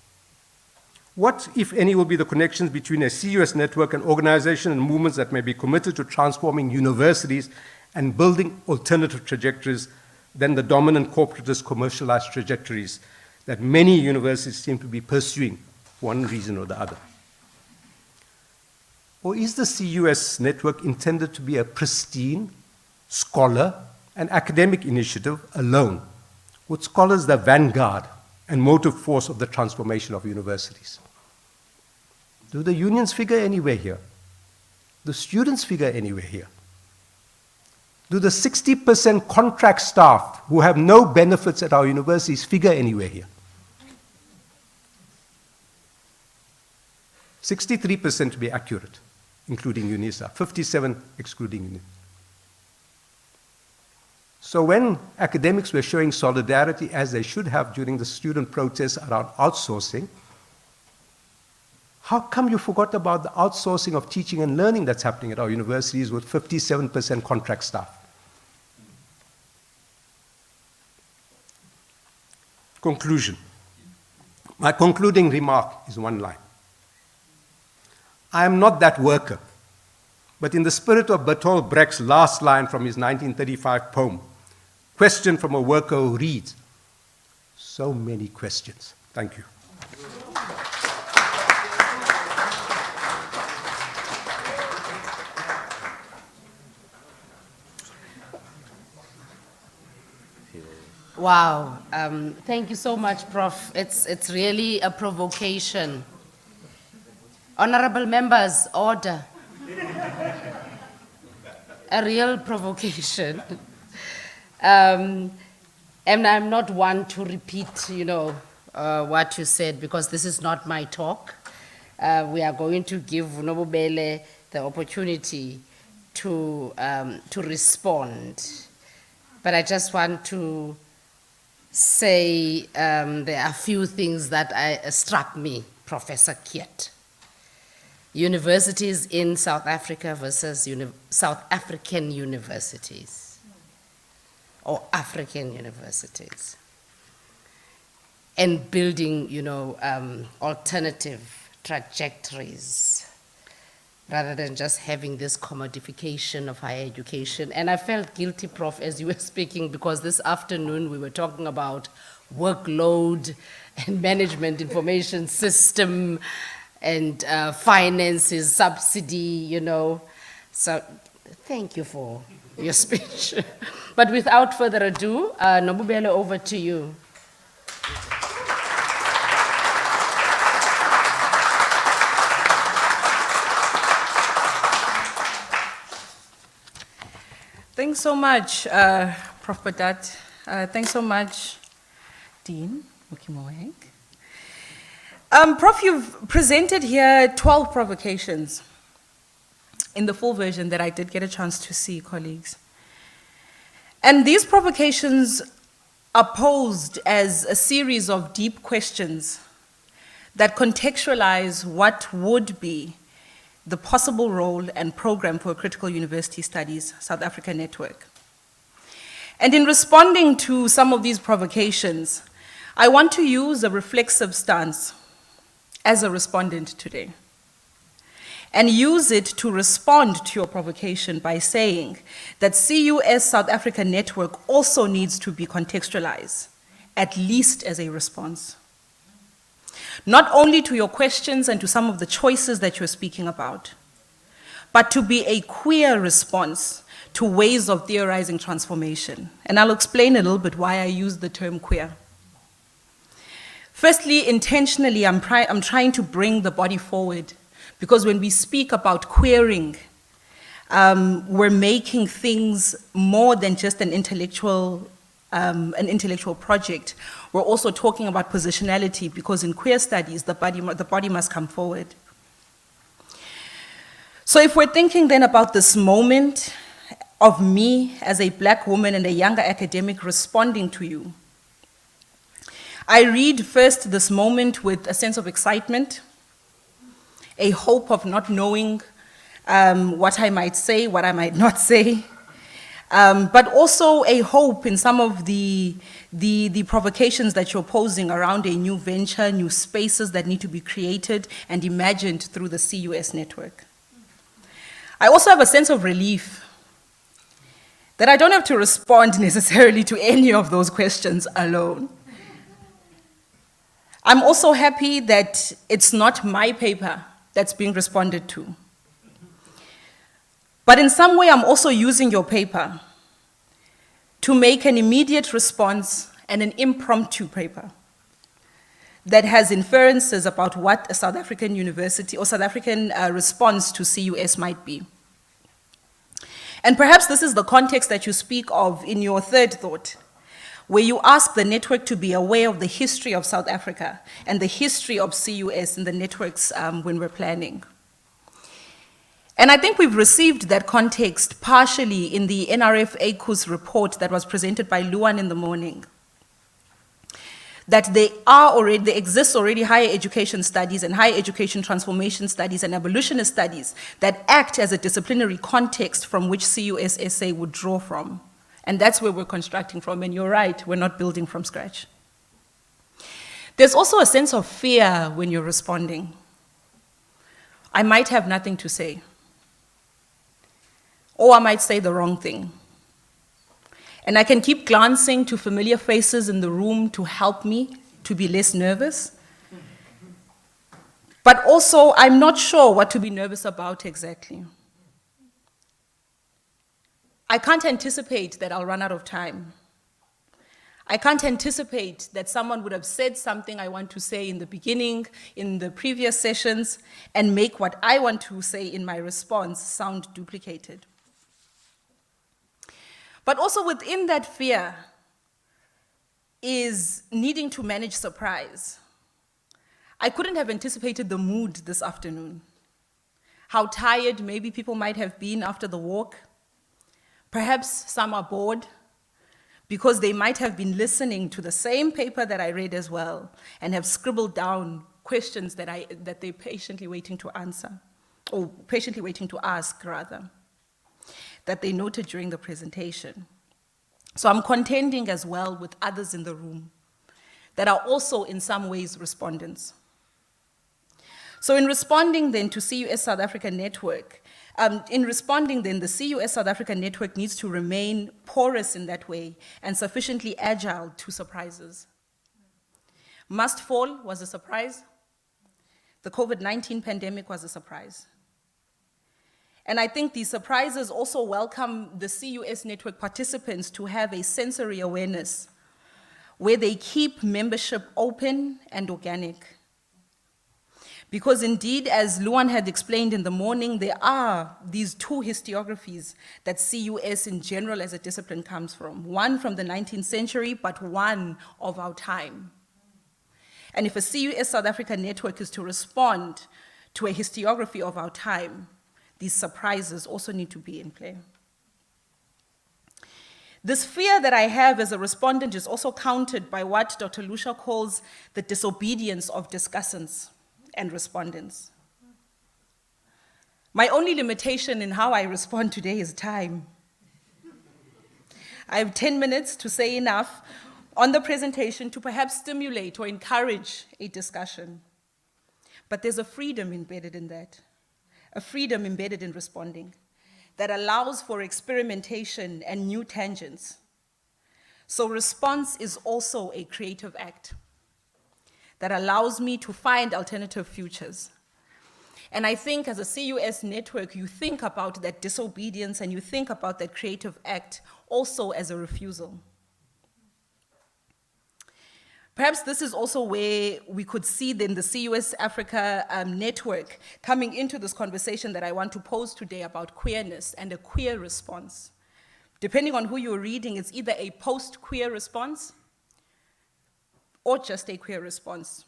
What, if any, will be the connections between a CUS network and organizations and movements that may be committed to transforming universities and building alternative trajectories than the dominant corporatist commercialized trajectories that many universities seem to be pursuing for one reason or the other? Or is the CUS network intended to be a pristine, scholar, and academic initiative alone, with scholars the vanguard and motive force of the transformation of universities? Do the unions figure anywhere here? Do students figure anywhere here? Do the 60% contract staff who have no benefits at our universities figure anywhere here? 63% to be accurate, including UNISA, 57 excluding UNISA. So when academics were showing solidarity, as they should have during the student protests around outsourcing, how come you forgot about the outsourcing of teaching and learning that's happening at our universities with 57% contract staff? Conclusion. My concluding remark is one line. I am not that worker, but in the spirit of Bertolt Brecht's last line from his 1935 poem, Question from a Worker Who Reads, so many questions. Thank you. Wow, thank you so much, Prof. It's really a provocation. Honorable members, order. A real provocation. And I'm not one to repeat, what you said, because this is not my talk. We are going to give Nobubele the opportunity to respond. But I just want to say there are a few things that struck me, Professor Kiet. Universities in South Africa versus South African universities, or African universities, and building, alternative trajectories, rather than just having this commodification of higher education. And I felt guilty, Prof, as you were speaking, because this afternoon we were talking about workload and management information system and finances, subsidy, So thank you for your speech. But without further ado, Nobubele, over to you. Thanks so much, Prof. Badat. Thanks so much, Dean Mukimoeng. Prof, you've presented here 12 provocations in the full version that I did get a chance to see, colleagues. And these provocations are posed as a series of deep questions that contextualize what would be the possible role and program for Critical University Studies South Africa Network. And in responding to some of these provocations, I want to use a reflexive stance as a respondent today, and use it to respond to your provocation by saying that CUS South Africa Network also needs to be contextualized, at least as a response. Not only to your questions and to some of the choices that you're speaking about, but to be a queer response to ways of theorizing transformation. And I'll explain a little bit why I use the term queer. Firstly, intentionally, I'm trying to bring the body forward, because when we speak about queering, we're making things more than just an intellectual project. We're also talking about positionality, because in queer studies, the body must come forward. So if we're thinking then about this moment of me as a Black woman and a younger academic responding to you, I read first this moment with a sense of excitement, a hope of not knowing what I might say, what I might not say, but also a hope in some of the provocations that you're posing around a new venture, new spaces that need to be created and imagined through the CUS network. I also have a sense of relief that I don't have to respond necessarily to any of those questions alone. I'm also happy that it's not my paper that's being responded to. But in some way, I'm also using your paper to make an immediate response and an impromptu paper that has inferences about what a South African university or South African response to CUS might be. And perhaps this is the context that you speak of in your third thought, where you ask the network to be aware of the history of South Africa and the history of CUS in the networks when we're planning. And I think we've received that context partially in the NRF ACUS report that was presented by Luan in the morning. That there exists already higher education studies and higher education transformation studies and abolitionist studies that act as a disciplinary context from which CUS-SA would draw from. And that's where we're constructing from, and you're right, we're not building from scratch. There's also a sense of fear when you're responding. I might have nothing to say. Or I might say the wrong thing. And I can keep glancing to familiar faces in the room to help me to be less nervous. But also, I'm not sure what to be nervous about exactly. I can't anticipate that I'll run out of time. I can't anticipate that someone would have said something I want to say in the beginning, in the previous sessions, and make what I want to say in my response sound duplicated. But also within that fear is needing to manage surprise. I couldn't have anticipated the mood this afternoon. How tired maybe people might have been after the walk. Perhaps some are bored because they might have been listening to the same paper that I read as well and have scribbled down questions that they're patiently waiting to answer, or patiently waiting to ask, rather, that they noted during the presentation. So I'm contending as well with others in the room that are also in some ways respondents. So in responding then to CUS South Africa Network, the CUS South Africa Network needs to remain porous in that way and sufficiently agile to surprises. Must Fall was a surprise. The COVID-19 pandemic was a surprise. And I think these surprises also welcome the CUS network participants to have a sensory awareness where they keep membership open and organic. Because indeed, as Luan had explained in the morning, there are these two historiographies that CUS in general as a discipline comes from. One from the 19th century, but one of our time. And if a CUS South Africa network is to respond to a historiography of our time, these surprises also need to be in play. This fear that I have as a respondent is also countered by what Dr. Lucia calls the disobedience of discussants and respondents. My only limitation in how I respond today is time. I have 10 minutes to say enough on the presentation to perhaps stimulate or encourage a discussion. But there's a freedom embedded in that. A freedom embedded in responding that allows for experimentation and new tangents. So response is also a creative act that allows me to find alternative futures. And I think as a CUS network, you think about that disobedience and you think about that creative act also as a refusal. Perhaps this is also where we could see then the CUS-Africa network coming into this conversation that I want to pose today about queerness and a queer response. Depending on who you're reading, it's either a post-queer response or just a queer response.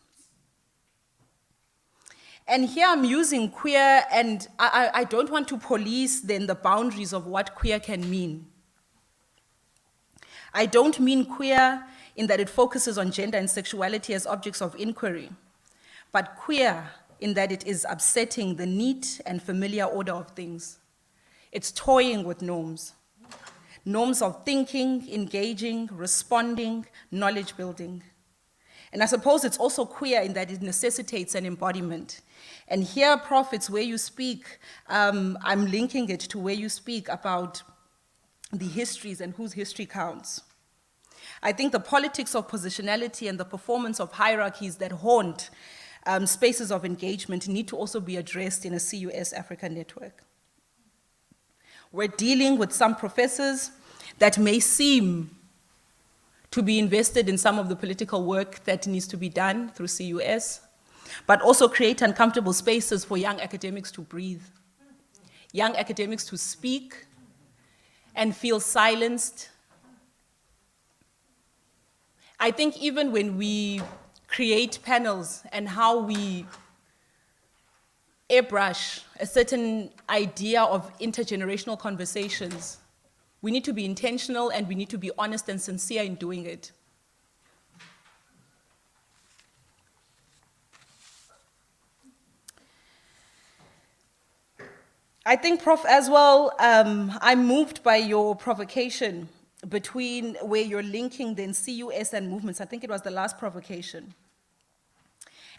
And here I'm using queer, and I don't want to police then the boundaries of what queer can mean. I don't mean queer in that it focuses on gender and sexuality as objects of inquiry, but queer in that it is upsetting the neat and familiar order of things. It's toying with norms. Norms of thinking, engaging, responding, knowledge building. And I suppose it's also queer in that it necessitates an embodiment. And here, Prof, it's where you speak, I'm linking it to where you speak about the histories and whose history counts. I think the politics of positionality and the performance of hierarchies that haunt spaces of engagement need to also be addressed in a CUS-Africa network. We're dealing with some professors that may seem to be invested in some of the political work that needs to be done through CUS, but also create uncomfortable spaces for young academics to breathe, young academics to speak and feel silenced. I think even when we create panels and how we airbrush a certain idea of intergenerational conversations, we need to be intentional and we need to be honest and sincere in doing it. I think, Prof, as well, I'm moved by your provocation between where you're linking then CUS and movements. I think it was the last provocation.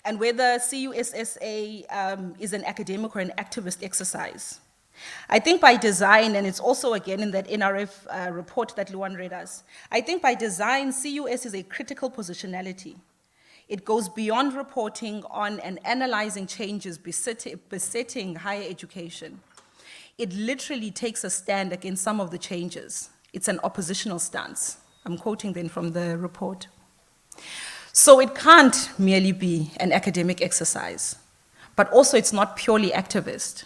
And whether CUS-SA is an academic or an activist exercise. I think by design, and it's also again in that NRF report that Luan read us, I think by design, CUS is a critical positionality. It goes beyond reporting on and analyzing changes besetting higher education. It literally takes a stand against some of the changes. It's an oppositional stance. I'm quoting then from the report. So it can't merely be an academic exercise, but also it's not purely activist.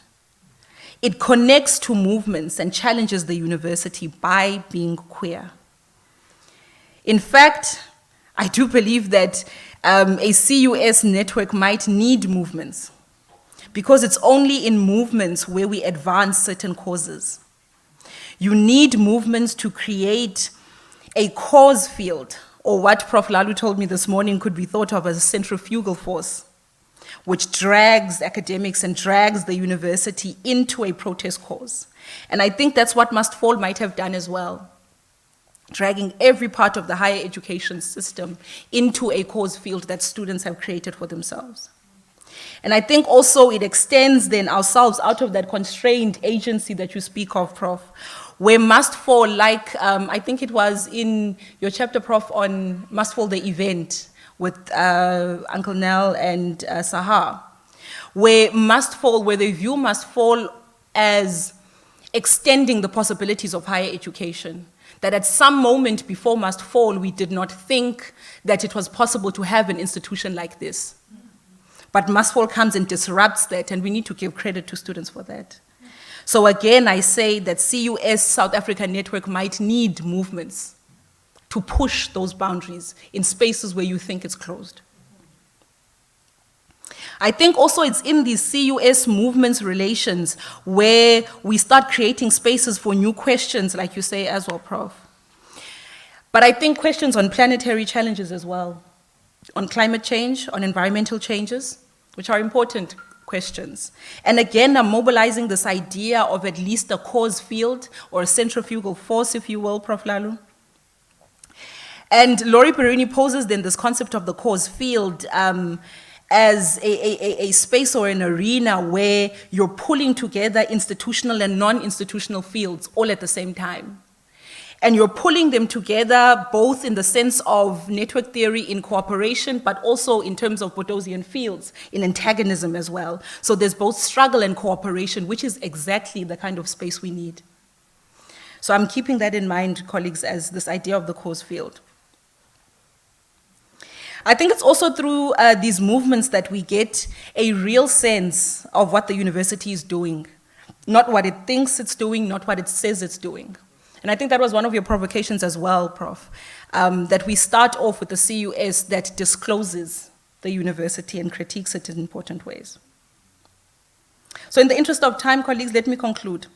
It connects to movements and challenges the university by being queer. In fact, I do believe that a CUS network might need movements, because it's only in movements where we advance certain causes. You need movements to create a cause field, or what Prof. Lalu told me this morning could be thought of as a centrifugal force, which drags academics and drags the university into a protest cause. And I think that's what Must Fall might have done as well, dragging every part of the higher education system into a cause field that students have created for themselves. And I think also it extends then ourselves out of that constrained agency that you speak of, Prof, where Must Fall, like I think it was in your chapter, Prof, on Must Fall the event with Uncle Nell and Sahar, where they view Must Fall as extending the possibilities of higher education. That at some moment before Must Fall, we did not think that it was possible to have an institution like this. But Must Fall comes and disrupts that, and we need to give credit to students for that. So again, I say that CUS South Africa Network might need movements to push those boundaries in spaces where you think it's closed. I think also it's in these CUS movements relations where we start creating spaces for new questions, like you say as well, Prof. But I think questions on planetary challenges as well, on climate change, on environmental changes, which are important questions. And again, I'm mobilizing this idea of at least a cause field or a centrifugal force, if you will, Prof. Lalu. And Laurie Perini poses then this concept of the cause field as a space or an arena where you're pulling together institutional and non-institutional fields all at the same time. And you're pulling them together both in the sense of network theory in cooperation, but also in terms of Botosian fields, in antagonism as well. So there's both struggle and cooperation, which is exactly the kind of space we need. So I'm keeping that in mind, colleagues, as this idea of the cause field. I think it's also through these movements that we get a real sense of what the university is doing. Not what it thinks it's doing, not what it says it's doing. And I think that was one of your provocations as well, Prof, that we start off with the CUS that discloses the university and critiques it in important ways. So in the interest of time, colleagues, let me conclude.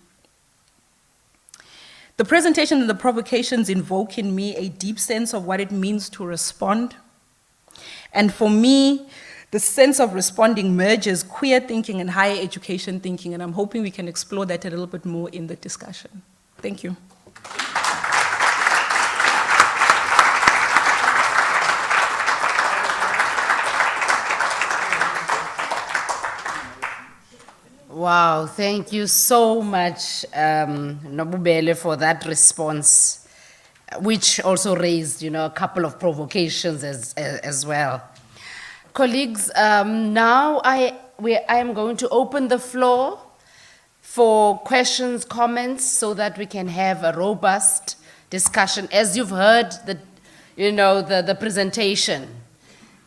The presentation and the provocations invoke in me a deep sense of what it means to respond. And for me, the sense of responding merges queer thinking and higher education thinking, and I'm hoping we can explore that a little bit more in the discussion. Thank you. Wow, thank you so much, Nobubele, for that response, which also raised, a couple of provocations as well. Colleagues, now I am going to open the floor for questions, comments, so that we can have a robust discussion. As you've heard the presentation,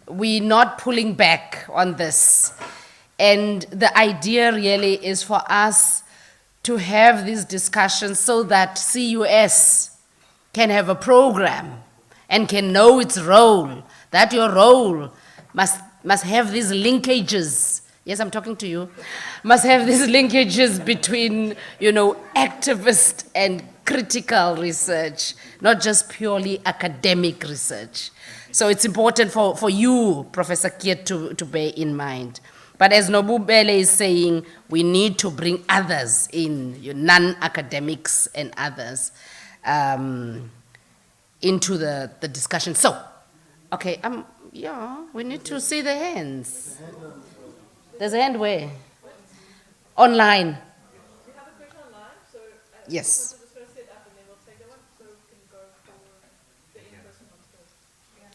we're not pulling back on this. And the idea really is for us to have these discussions so that CUS can have a program and can know its role, that your role must have these linkages. Yes, I'm talking to you. Must have these linkages between, activist and critical research, not just purely academic research. So it's important for you, Professor Kiet, to bear in mind. But as Nobubele is saying, we need to bring others in, non-academics and others, into the discussion. So, okay, we need to see the hands. There's a hand where? Online. We have a question online, so yes.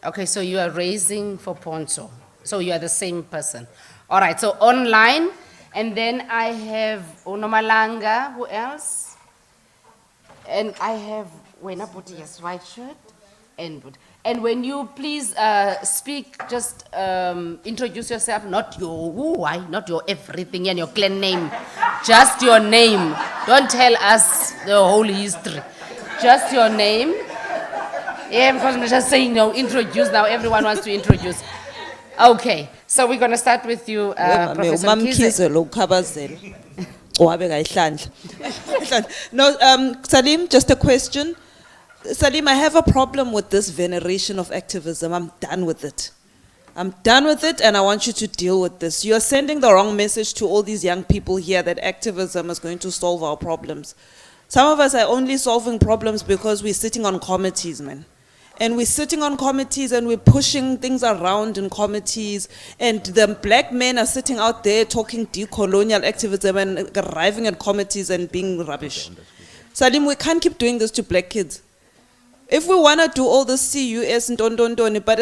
Okay, so you are raising for Ponzo. So you are the same person. All right, so online, and then I have Unomalanga, who else? And I have Wena Butia's white shirt. And when you please speak, just introduce yourself, not your everything and your clan name, just your name. Don't tell us the whole history, just your name. Yeah, because I'm just saying, introduce now, everyone wants to introduce. Okay, so we're going to start with you, Professor Kize. No, Saleem, just a question. Saleem, I have a problem with this veneration of activism. I'm done with it. I'm done with it, and I want you to deal with this. You're sending the wrong message to all these young people here that activism is going to solve our problems. Some of us are only solving problems because we're sitting on committees, man. And we're sitting on committees and we're pushing things around in committees, and the black men are sitting out there talking decolonial activism and arriving at committees and being rubbish. Saleem, we can't keep doing this to black kids. If we want to do all this CUS and don, but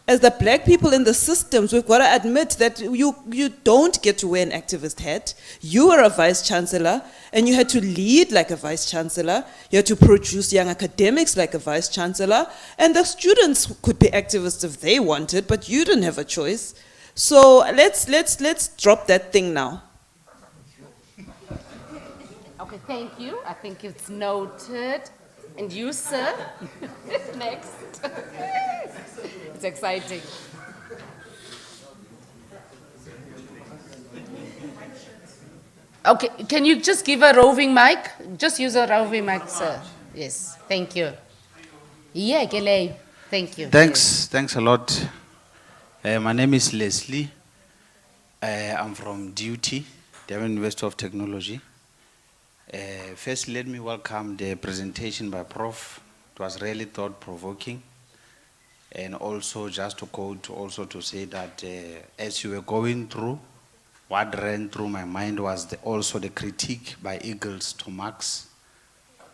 as the black people in the systems, we've got to admit that you don't get to wear an activist hat. You were a vice chancellor, and you had to lead like a vice chancellor. You had to produce young academics like a vice chancellor, and the students could be activists if they wanted, but you didn't have a choice. So let's drop that thing now. Okay, thank you. I think it's noted. And you, sir? Next. It's exciting. Okay, can you just give a roving mic? Just use a roving mic, sir. Yes, thank you. Yeah, Gele. Thank you. Thanks a lot. My name is Leslie. I'm from Duty, Durban University of Technology. First, let me welcome the presentation by Prof. It was really thought-provoking. And also, just to quote, to say that as you were going through, what ran through my mind was also the critique by Eagles to Marx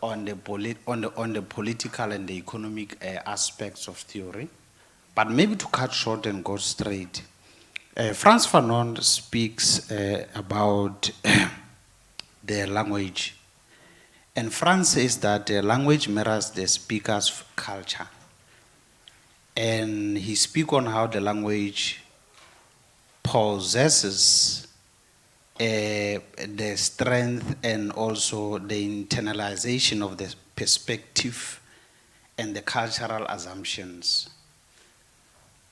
on the political and the economic aspects of theory. But maybe to cut short and go straight, Frantz Fanon speaks about the language. And Frantz says that the language mirrors the speaker's culture. And he speaks on how the language possesses the strength and also the internalization of the perspective and the cultural assumptions.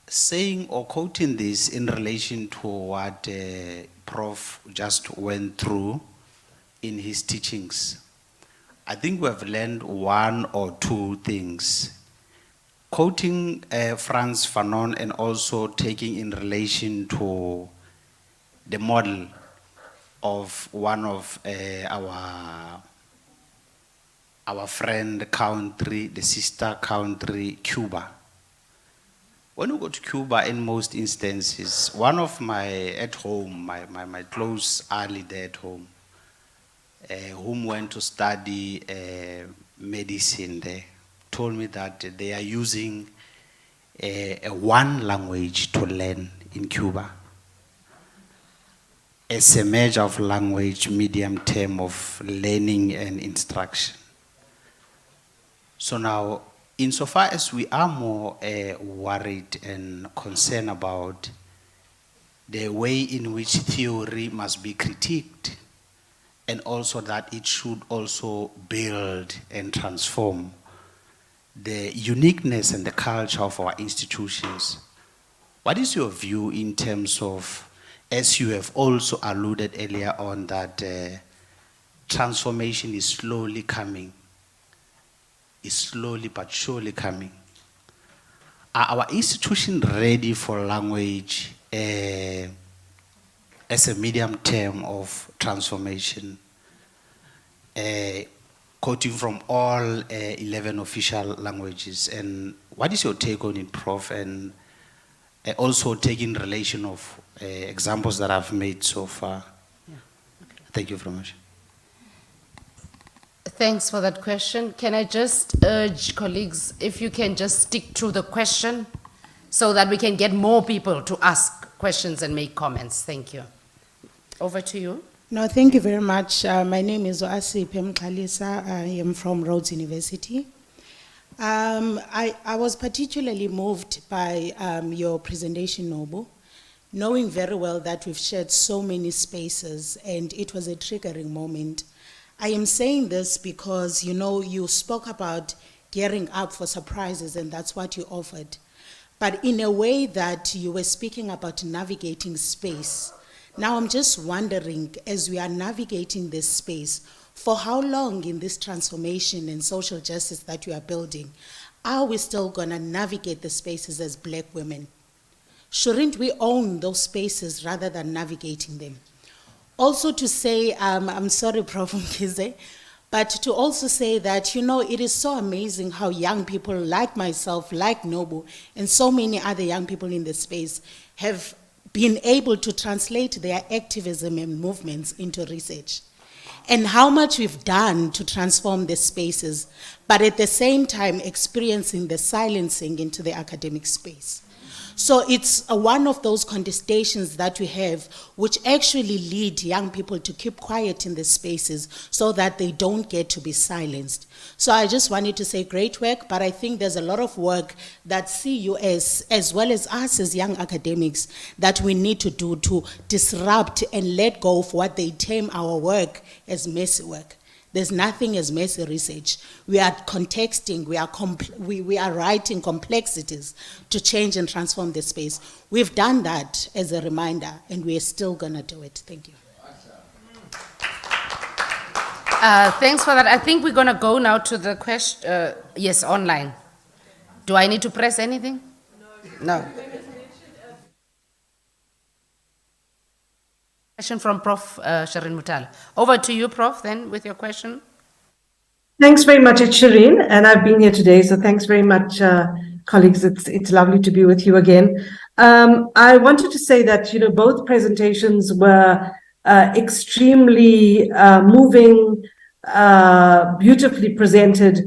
Saying or quoting this in relation to what Prof just went through in his teachings, I think we have learned one or two things. Quoting Frantz Fanon and also taking in relation to the model of one of our friend country, the sister country, Cuba. When you go to Cuba, in most instances, one of my close ally there at home, whom went to study medicine there, told me that they are using a one language to learn in Cuba as a measure of language, medium term of learning and instruction. So now, insofar as we are more worried and concerned about the way in which theory must be critiqued, and also that it should also build and transform the uniqueness and the culture of our institutions, what is your view in terms of, as you have also alluded earlier on, that transformation is slowly coming, is slowly but surely coming? Are our institutions ready for language as a medium term of transformation? Quoting from all 11 official languages, and what is your take on it, Prof? And also taking relation of examples that I've made so far. Yeah. Okay. Thank you very much. Thanks for that question. Can I just urge colleagues, if you can just stick to the question so that we can get more people to ask questions and make comments. Thank you. Over to you. No, thank you very much. My name is Oasi Pemkhalisa. I am from Rhodes University. I was particularly moved by your presentation, Nobu, knowing very well that we've shared so many spaces and it was a triggering moment. I am saying this because, you know, you spoke about gearing up for surprises and that's what you offered. But in a way that you were speaking about navigating space. Now I'm just wondering, as we are navigating this space, for how long in this transformation and social justice that we are building, are we still gonna navigate the spaces as Black women? Shouldn't we own those spaces rather than navigating them? Also to say, I'm sorry, Prof. Mkhize, but to also say that, you know, it is so amazing how young people like myself, like Nobu, and so many other young people in the space have been able to translate their activism and movements into research. And how much we've done to transform the spaces, but at the same time experiencing the silencing into the academic space. So it's one of those contestations that we have which actually lead young people to keep quiet in the spaces so that they don't get to be silenced. So I just wanted to say great work, but I think there's a lot of work that CUS, as well as us as young academics, that we need to do to disrupt and let go of what they term our work as messy work. There's nothing as messy research. We are contexting, we are writing complexities to change and transform the space. We've done that as a reminder, and we are still gonna do it. Thank you. Thanks for that. I think we're gonna go now to the question, yes, online. Do I need to press anything? No. Question from Prof. Shireen Mutal. Over to you, Prof, then, with your question. Thanks very much, it's Shireen, and I've been here today, so thanks very much, colleagues. It's lovely to be with you again. I wanted to say that, you know, both presentations were extremely moving, beautifully presented,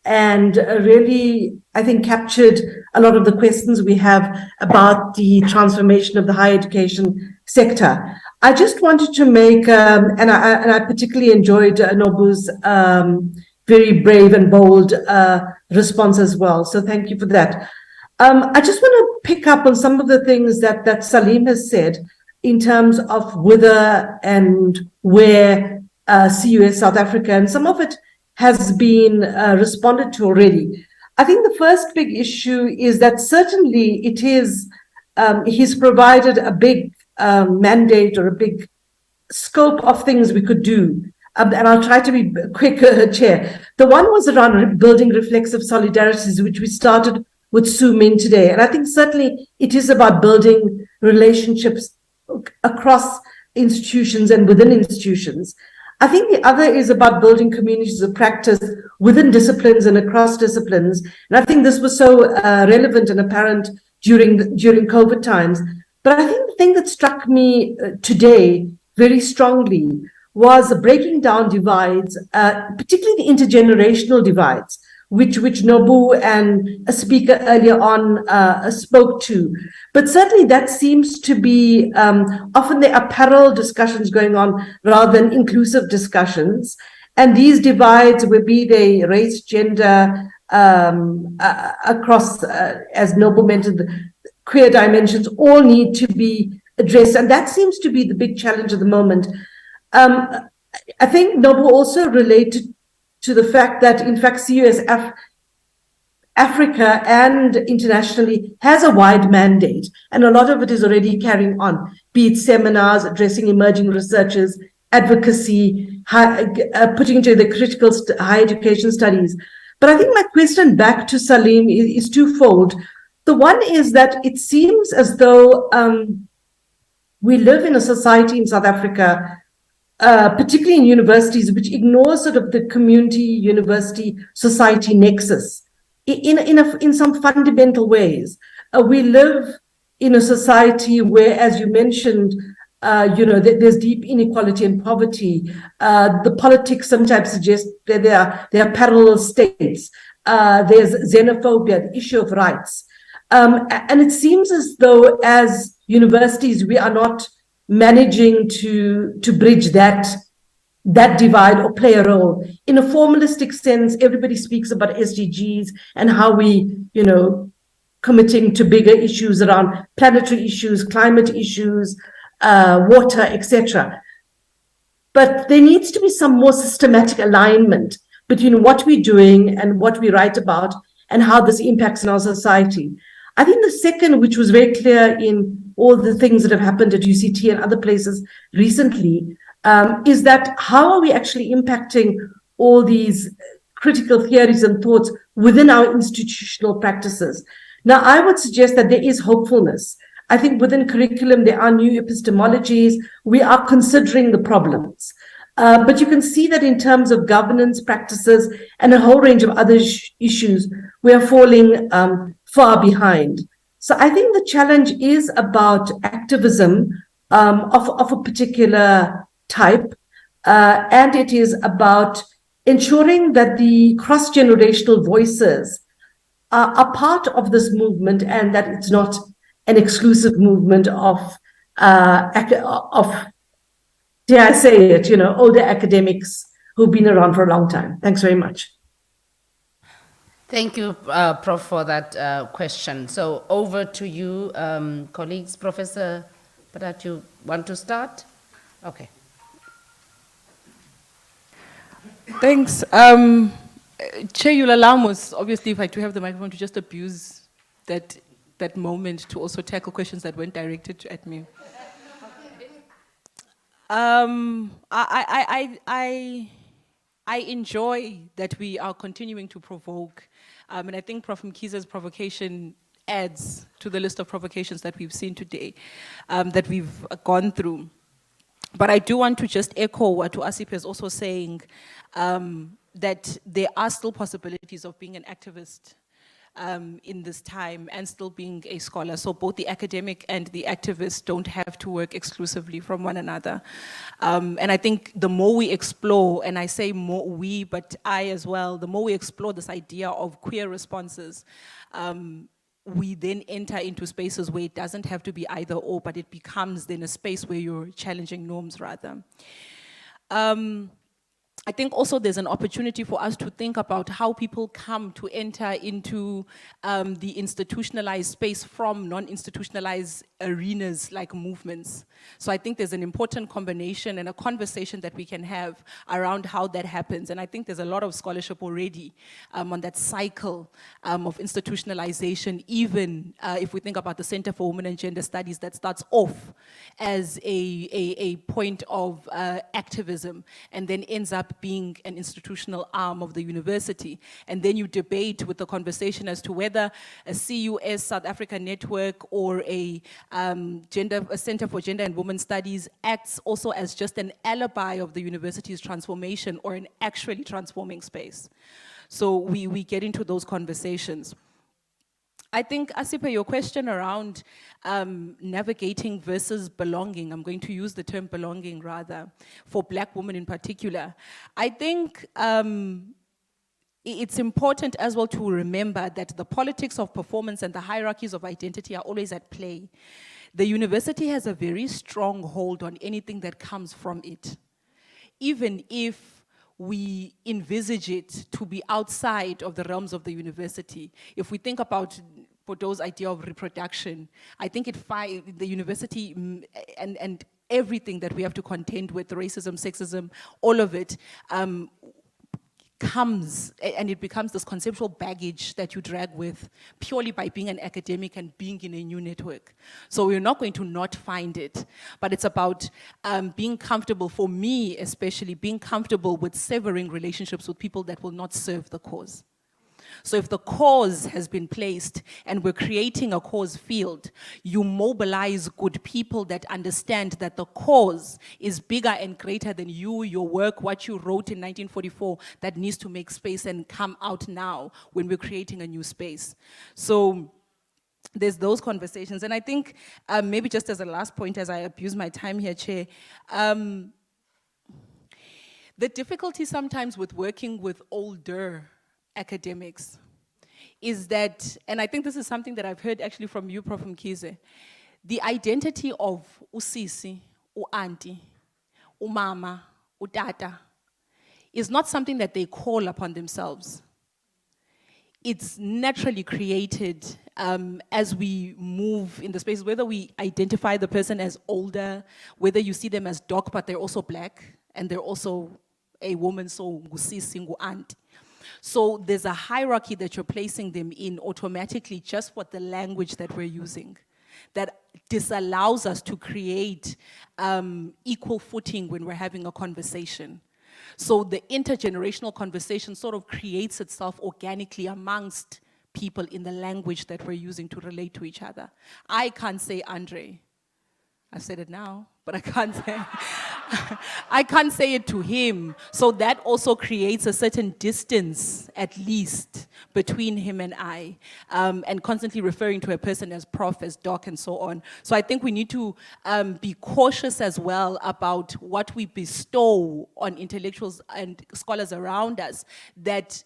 and really, I think, captured a lot of the questions we have about the transformation of the higher education sector. I just wanted to make, and I particularly enjoyed Nobu's very brave and bold response as well. So thank you for that. I just want to pick up on some of the things that Saleem has said in terms of whether and where CUS South Africa, and some of it has been responded to already. I think the first big issue is that certainly it is, he's provided a big mandate or a big scope of things we could do and I'll try to be quick, Chair. The one was around building reflexive solidarities, which we started with Sue Min today. And I think certainly it is about building relationships across institutions and within institutions. I think the other is about building communities of practice within disciplines and across disciplines. And I think this was so relevant and apparent during COVID times. But I think the thing that struck me today very strongly was breaking down divides, particularly the intergenerational divides, which Nobu and a speaker earlier on spoke to. But certainly that seems to be, often there are parallel discussions going on rather than inclusive discussions. And these divides, will be they race, gender, across, as Nobu mentioned, the queer dimensions, all need to be addressed. And that seems to be the big challenge at the moment. I think Nobu also related to the fact that, in fact, CUS-Africa and internationally has a wide mandate, and a lot of it is already carrying on, be it seminars, addressing emerging researchers, advocacy, putting together critical higher education studies. But I think my question back to Saleem is twofold. The one is that it seems as though we live in a society in South Africa, particularly in universities, which ignores sort of the community, university, society nexus in some fundamental ways. We live in a society where, as you mentioned, there's deep inequality and poverty. The politics sometimes suggest that there are parallel states. There's xenophobia, the issue of rights. And it seems as though as universities, we are not managing to bridge that divide or play a role. In a formalistic sense, everybody speaks about SDGs and how we, committing to bigger issues around planetary issues, climate issues, water, etc. But there needs to be some more systematic alignment between what we're doing and what we write about and how this impacts in our society. I think the second, which was very clear in all the things that have happened at UCT and other places recently, is that how are we actually impacting all these critical theories and thoughts within our institutional practices? Now, I would suggest that there is hopefulness. I think within curriculum, there are new epistemologies. We are considering the problems. But you can see that in terms of governance practices and a whole range of other issues, we are falling far behind. So I think the challenge is about activism of a particular type, and it is about ensuring that the cross-generational voices are part of this movement and that it's not an exclusive movement of dare I say it, older academics who've been around for a long time. Thanks very much. Thank you, Prof, for that question. So over to you, colleagues. Professor Badat, you want to start? Okay. Thanks. Chair, you'll allow us, obviously, if I do have the microphone, to just abuse that moment to also tackle questions that weren't directed at me. I enjoy that we are continuing to provoke, and I think Prof. Mkhize's provocation adds to the list of provocations that we've seen today, that we've gone through. But I do want to just echo what Asip is also saying, that there are still possibilities of being an activist in this time and still being a scholar. So both the academic and the activist don't have to work exclusively from one another. And I think the more we explore, and I say more we, but I as well, the more we explore this idea of queer responses, we then enter into spaces where it doesn't have to be either or, but it becomes then a space where you're challenging norms rather. I think also there's an opportunity for us to think about how people come to enter into the institutionalized space from non-institutionalized arenas like movements. So I think there's an important combination and a conversation that we can have around how that happens. And I think there's a lot of scholarship already on that cycle of institutionalization, even if we think about the Center for Women and Gender Studies that starts off as a point of activism and then ends up being an institutional arm of the university. And then you debate with the conversation as to whether a CUS South Africa network or a Center for Gender and Women Studies acts also as just an alibi of the university's transformation or an actually transforming space. So we get into those conversations. I think, Asipa, your question around navigating versus belonging, I'm going to use the term belonging rather, for Black women in particular. I think it's important as well to remember that the politics of performance and the hierarchies of identity are always at play. The university has a very strong hold on anything that comes from it, even if we envisage it to be outside of the realms of the university. If we think about Bordeaux's idea of reproduction, I think the university and everything that we have to contend with, racism, sexism, all of it, comes and it becomes this conceptual baggage that you drag with purely by being an academic and being in a new network. So we're not going to not find it, but it's about being comfortable, for me especially, being comfortable with severing relationships with people that will not serve the cause. So if the cause has been placed and we're creating a cause field, you mobilize good people that understand that the cause is bigger and greater than you, your work, what you wrote in 1944 that needs to make space and come out now when we're creating a new space. So there's those conversations. And I think maybe just as a last point, as I abuse my time here, Chair, the difficulty sometimes with working with older academics is that, and I think this is something that I've heard actually from you, Prof. Mkhize, the identity of usisi, auntie, umama, utata is not something that they call upon themselves. It's naturally created as we move in the space, whether we identify the person as older, whether you see them as dark, but they're also Black, and they're also a woman, so ngusisi, ngu-auntie. So there's a hierarchy that you're placing them in automatically just for the language that we're using that disallows us to create equal footing when we're having a conversation. So the intergenerational conversation sort of creates itself organically amongst people in the language that we're using to relate to each other. I can't say Andre. I've said it now, but I can't say I can't say it to him. So that also creates a certain distance, at least, between him and I, and constantly referring to a person as prof, as doc, and so on. So I think we need to be cautious as well about what we bestow on intellectuals and scholars around us that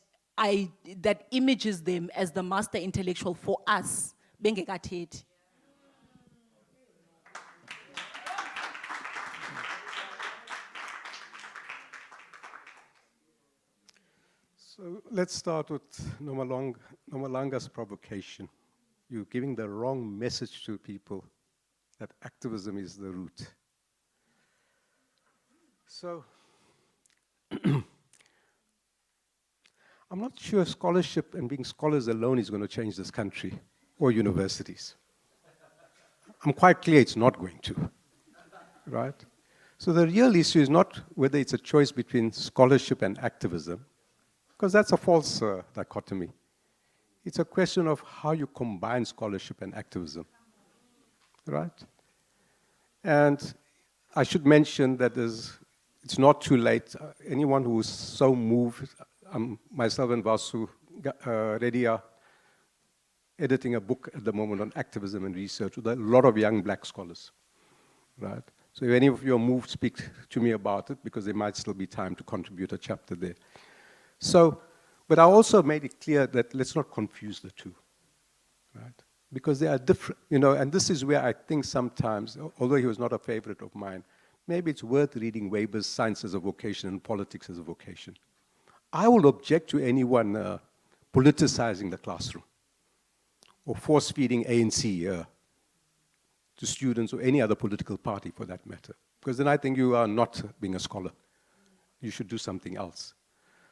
images them as the master intellectual for us. Bengekathethi. So let's start with Nomalanga's provocation. You're giving the wrong message to people that activism is the root. So I'm not sure scholarship and being scholars alone is going to change this country or universities. I'm quite clear it's not going to, right? So the real issue is not whether it's a choice between scholarship and activism, because that's a false dichotomy. It's a question of how you combine scholarship and activism, right? And I should mention that it's not too late. Anyone who's so moved, myself and Vasu already are editing a book at the moment on activism and research with a lot of young Black scholars, right? So if any of you are moved, speak to me about it, because there might still be time to contribute a chapter there. So, but I also made it clear that let's not confuse the two, right? Because they are different, and this is where I think sometimes, although he was not a favorite of mine, maybe it's worth reading Weber's Science as a Vocation and Politics as a Vocation. I will object to anyone politicizing the classroom or force-feeding ANC to students or any other political party for that matter, because then I think you are not being a scholar. You should do something else.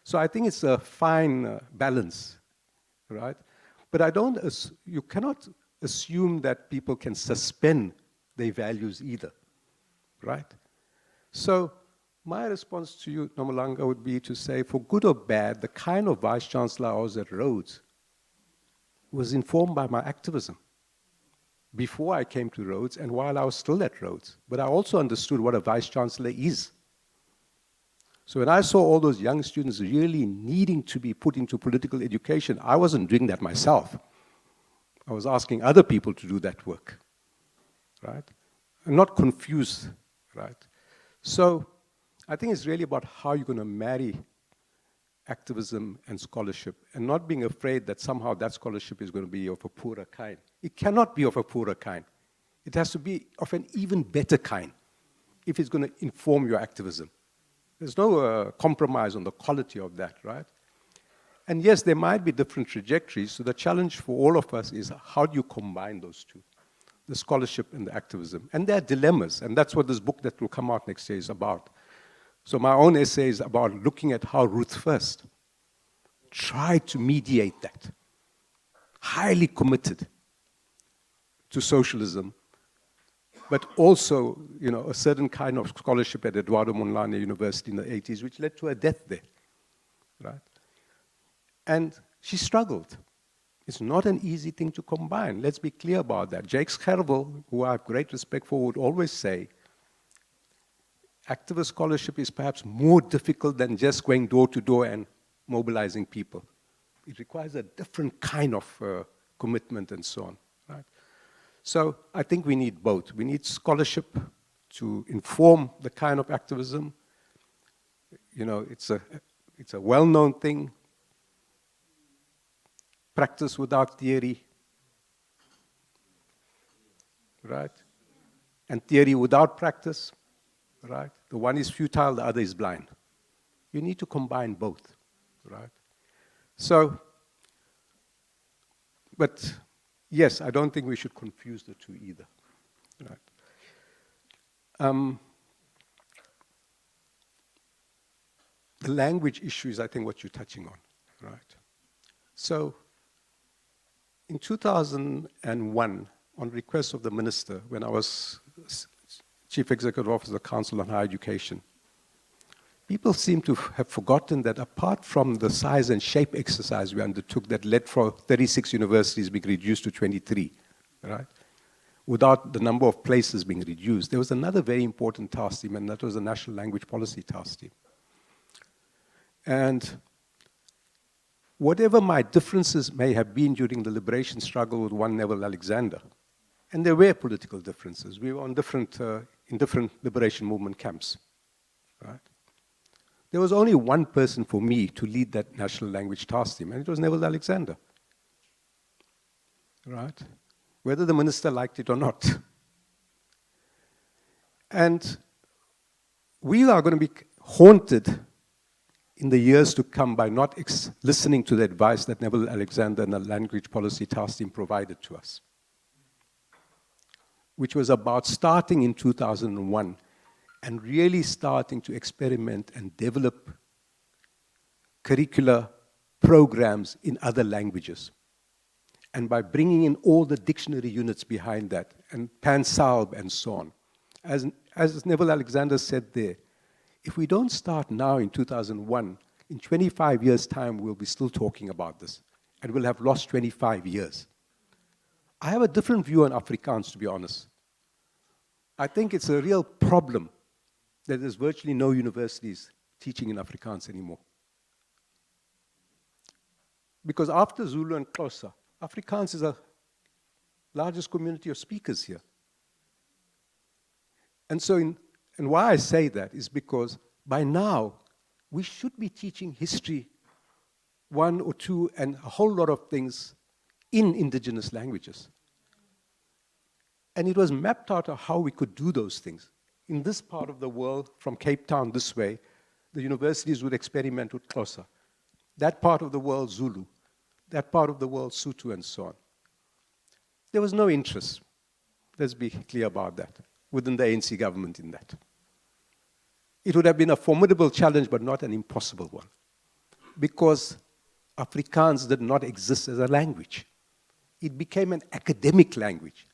So I think it's a fine balance, right? But you cannot assume that people can suspend their values either, right? So my response to you, Nomalanga, would be to say, for good or bad, the kind of vice-chancellor I was at Rhodes was informed by my activism before I came to Rhodes and while I was still at Rhodes. But I also understood what a vice-chancellor is. So when I saw all those young students really needing to be put into political education, I wasn't doing that myself. I was asking other people to do that work, right? And not confused, right? So I think it's really about how you're going to marry activism and scholarship, and not being afraid that somehow that scholarship is going to be of a poorer kind. It cannot be of a poorer kind. It has to be of an even better kind if it's going to inform your activism. There's no compromise on the quality of that, right? And yes, there might be different trajectories, so the challenge for all of us is how do you combine those two, the scholarship and the activism? And there are dilemmas, and that's what this book that will come out next year is about. So my own essay is about looking at how Ruth First tried to mediate that, highly committed to socialism, but also, you know, a certain kind of scholarship at Eduardo Mondlane University in the 80s, which led to her death there, right? And she struggled. It's not an easy thing to combine. Let's be clear about that. Jake Schervel, who I have great respect for, would always say, activist scholarship is perhaps more difficult than just going door to door and mobilizing people. It requires a different kind of commitment and so on, right? So I think we need both. We need scholarship to inform the kind of activism. You know, it's a well-known thing. Practice without theory, right? And theory without practice, right? The one is futile, the other is blind. You need to combine both, right? So, but yes, I don't think we should confuse the two either, right? The language issue is, I think, what you're touching on, right? So, in 2001, on request of the minister, when I was Chief Executive Officer of the Council on Higher Education, people seem to have forgotten that apart from the size and shape exercise we undertook that led for 36 universities being reduced to 23, right? Without the number of places being reduced, there was another very important task team, and that was the National Language Policy Task Team. And whatever my differences may have been during the liberation struggle with one Neville Alexander, and there were political differences. We were on in different liberation movement camps, right? There was only one person for me to lead that National Language Task Team, and it was Neville Alexander, right? Whether the minister liked it or not. And we are going to be haunted in the years to come by not listening to the advice that Neville Alexander and the Language Policy Task Team provided to us, which was about starting in 2001 and really starting to experiment and develop curricular programs in other languages. And by bringing in all the dictionary units behind that, and Pansalb and so on. As Neville Alexander said there, if we don't start now in 2001, in 25 years' time, we'll be still talking about this, and we'll have lost 25 years. I have a different view on Afrikaans, to be honest. I think it's a real problem that there's virtually no universities teaching in Afrikaans anymore. Because after Zulu and Xhosa, Afrikaans is the largest community of speakers here. And so, and why I say that is because by now, we should be teaching history, 1 or 2, and a whole lot of things in indigenous languages. And it was mapped out of how we could do those things. in this part of the world, from Cape Town this way, the universities would experiment with Xhosa. That part of the world, Zulu. That part of the world, Sotho, and so on. There was no interest, let's be clear about that, within the ANC government in that. It would have been a formidable challenge, but not an impossible one, because Afrikaans did not exist as a language. It became an academic language.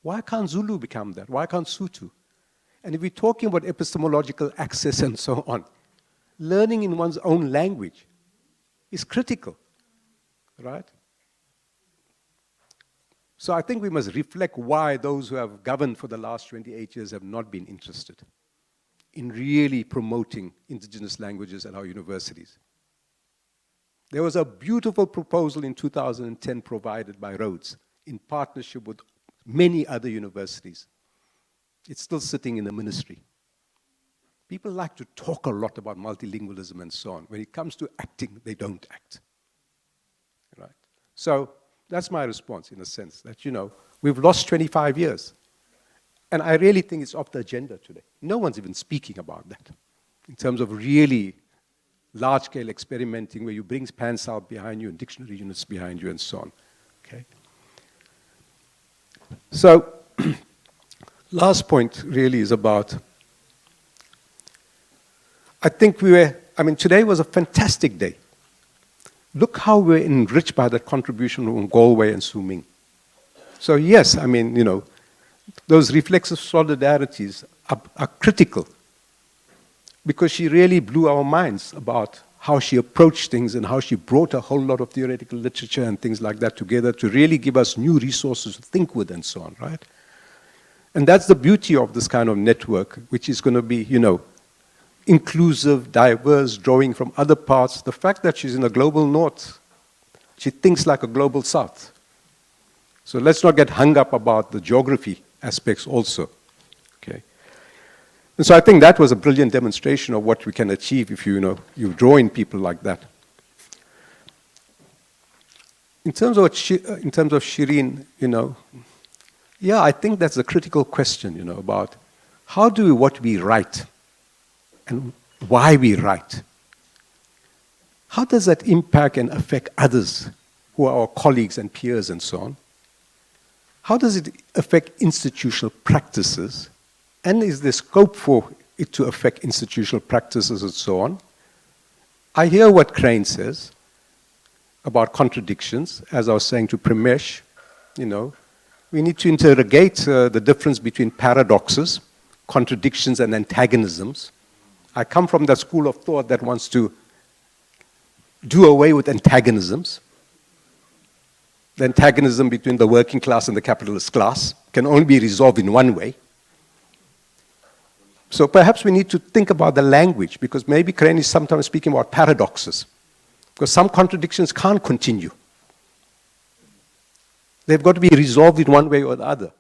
Why can't Zulu become that? Why can't Sotho? And if we're talking about epistemological access and so on, learning in one's own language is critical, right? So I think we must reflect why those who have governed for the last 28 years have not been interested in really promoting indigenous languages at our universities. There was a beautiful proposal in 2010 provided by Rhodes in partnership with many other universities. It's still sitting in the ministry. People like to talk a lot about multilingualism and so on. When it comes to acting, they don't act. Right? So that's my response, in a sense, that, you know, we've lost 25 years. And I really think it's off the agenda today. No one's even speaking about that in terms of really large-scale experimenting where you bring Pansal behind you and dictionary units behind you and so on. Okay? So, last point really is about, I think today was a fantastic day. Look how we're enriched by that contribution from Galway and Su Ming. So yes, those reflexive solidarities are critical because she really blew our minds about how she approached things and how she brought a whole lot of theoretical literature and things like that together to really give us new resources to think with and so on, right? And that's the beauty of this kind of network, which is going to be, inclusive, diverse, drawing from other parts. The fact that she's in the global north, she thinks like a global south. So let's not get hung up about the geography aspects also, okay? And so I think that was a brilliant demonstration of what we can achieve if you draw in people like that. In terms of Shireen, yeah, I think that's a critical question, about how do what we write and why we write. How does that impact and affect others who are our colleagues and peers and so on? How does it affect institutional practices? And is there scope for it to affect institutional practices and so on? I hear what Crane says about contradictions, as I was saying to Primesh, we need to interrogate the difference between paradoxes, contradictions, and antagonisms. I come from that school of thought that wants to do away with antagonisms. The antagonism between the working class and the capitalist class can only be resolved in one way. So perhaps we need to think about the language, because maybe Crane is sometimes speaking about paradoxes, because some contradictions can't continue. They've got to be resolved in one way or the other.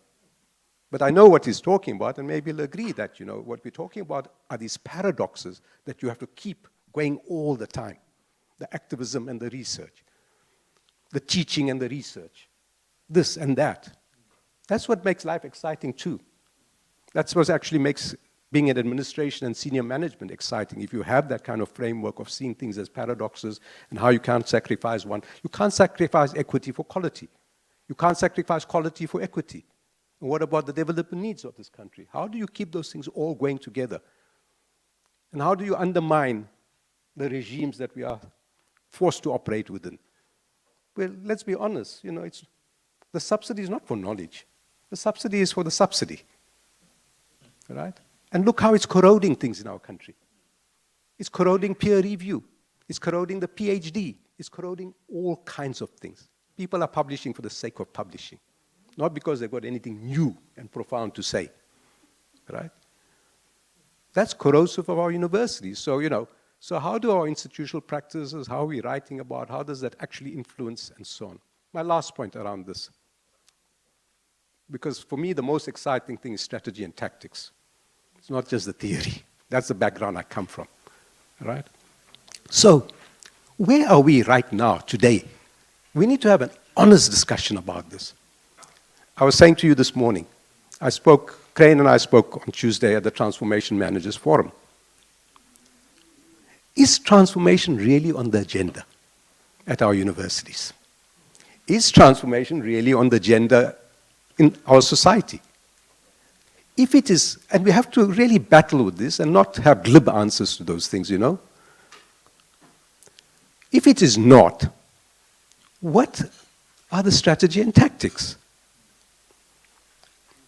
But I know what he's talking about, and maybe he'll agree that, what we're talking about are these paradoxes that you have to keep going all the time. The activism and the research. The teaching and the research. This and that. That's what makes life exciting too. That's what actually makes being in administration and senior management exciting. If you have that kind of framework of seeing things as paradoxes and how you can't sacrifice one. You can't sacrifice equity for quality. You can't sacrifice quality for equity. And what about the development needs of this country? How do you keep those things all going together? And how do you undermine the regimes that we are forced to operate within? Well, let's be honest, the subsidy is not for knowledge. The subsidy is for the subsidy, right? And look how it's corroding things in our country. It's corroding peer review. It's corroding the PhD. It's corroding all kinds of things. People are publishing for the sake of publishing, not because they've got anything new and profound to say, right? That's corrosive of our universities. So, so how do our institutional practices, how are we writing about, how does that actually influence and so on? My last point around this, because for me the most exciting thing is strategy and tactics. It's not just the theory. That's the background I come from, right? So, where are we right now, today? We need to have an honest discussion about this. I was saying to you this morning, I spoke Crane and I spoke on Tuesday at the Transformation Managers Forum. Is transformation really on the agenda at our universities? Is transformation really on the agenda in our society? If it is, and we have to really battle with this and not have glib answers to those things, you know. If it is not, what are the strategy and tactics?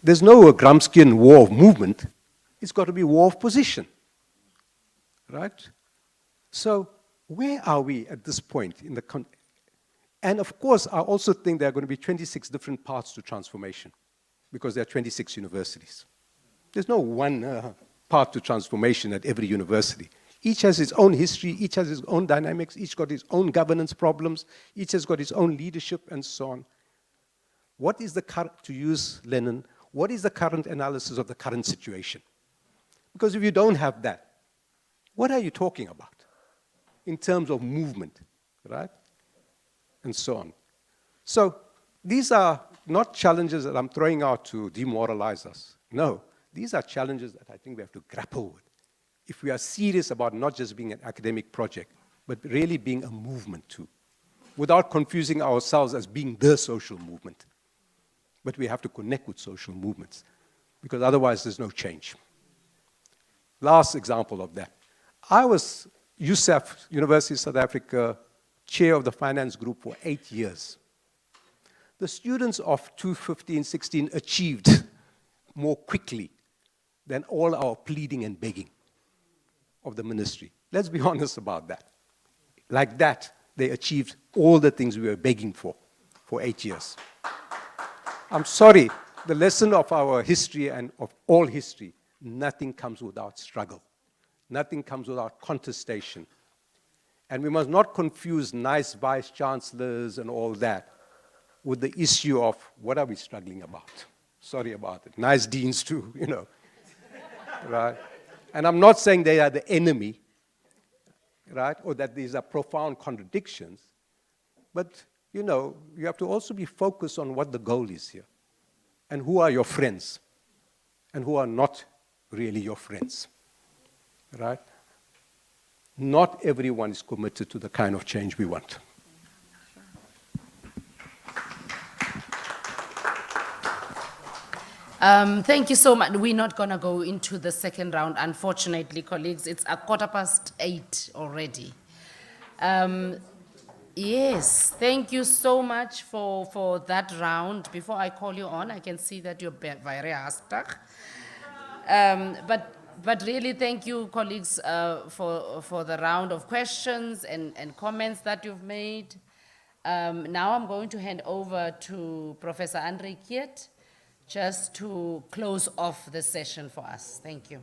There's no Gramscian war of movement. It's got to be war of position, right? So where are we at this point in the and of course, I also think there are going to be 26 different paths to transformation because there are 26 universities. There's no one path to transformation at every university. Each has its own history, each has its own dynamics, each got its own governance problems, each has got its own leadership and so on. What is the current, to use Lenin, what is the current analysis of the current situation? Because if you don't have that, what are you talking about in terms of movement, right? And so on. So these are not challenges that I'm throwing out to demoralize us. No, these are challenges that I think we have to grapple with if we are serious about not just being an academic project, but really being a movement too, without confusing ourselves as being the social movement. But we have to connect with social movements, because otherwise there's no change. Last example of that. I was USAF, University of South Africa, chair of the finance group for 8 years. The students of 2015, 16 achieved more quickly than all our pleading and begging of the ministry. Let's be honest about that. Like that, they achieved all the things we were begging for 8 years. I'm sorry, the lesson of our history and of all history, nothing comes without struggle. Nothing comes without contestation. And we must not confuse nice vice chancellors and all that with the issue of what are we struggling about. Sorry about it. Nice deans too, you know. Right? And I'm not saying they are the enemy, right? Or that these are profound contradictions. But, you know, you have to also be focused on what the goal is here. And who are your friends? And who are not really your friends. Right? Not everyone is committed to the kind of change we want. Thank you so much. We're not going to go into the second round, unfortunately, colleagues. It's 8:15 already. Yes, thank you so much for that round. Before I call you on, I can see that you're very hashtag. But really, thank you, colleagues, for the round of questions and comments that you've made. Now I'm going to hand over to Professor Andre Kiet, just to close off the session for us. Thank you.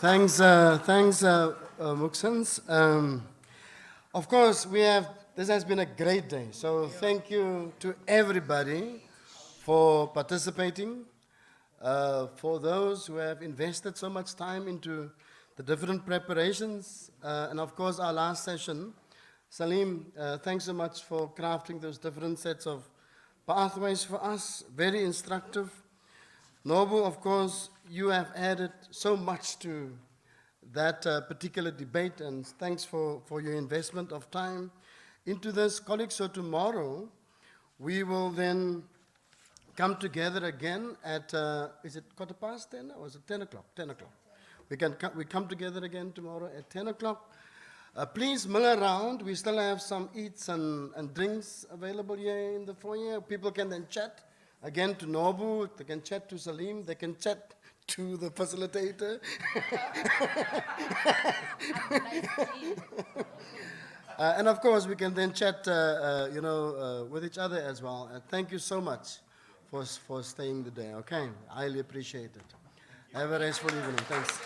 Thanks, Muxens. Of course, this has been a great day. So thank you to everybody for participating, for those who have invested so much time into the different preparations, and of course our last session. Saleem, thanks so much for crafting those different sets of pathways for us, very instructive. Nobu, of course, you have added so much to that particular debate, and thanks for your investment of time into this. Colleagues, so tomorrow we will then come together again at, is it 10:15 or is it 10 o'clock? 10 o'clock. We come together again tomorrow at 10 o'clock. Please mill around. We still have some eats and drinks available here in the foyer. People can then chat again to Nobu. They can chat to Saleem. They can chat to the facilitator. And of course, we can then chat, with each other as well. Thank you so much for staying the day. Okay, highly appreciate it. Have a restful evening. Thanks.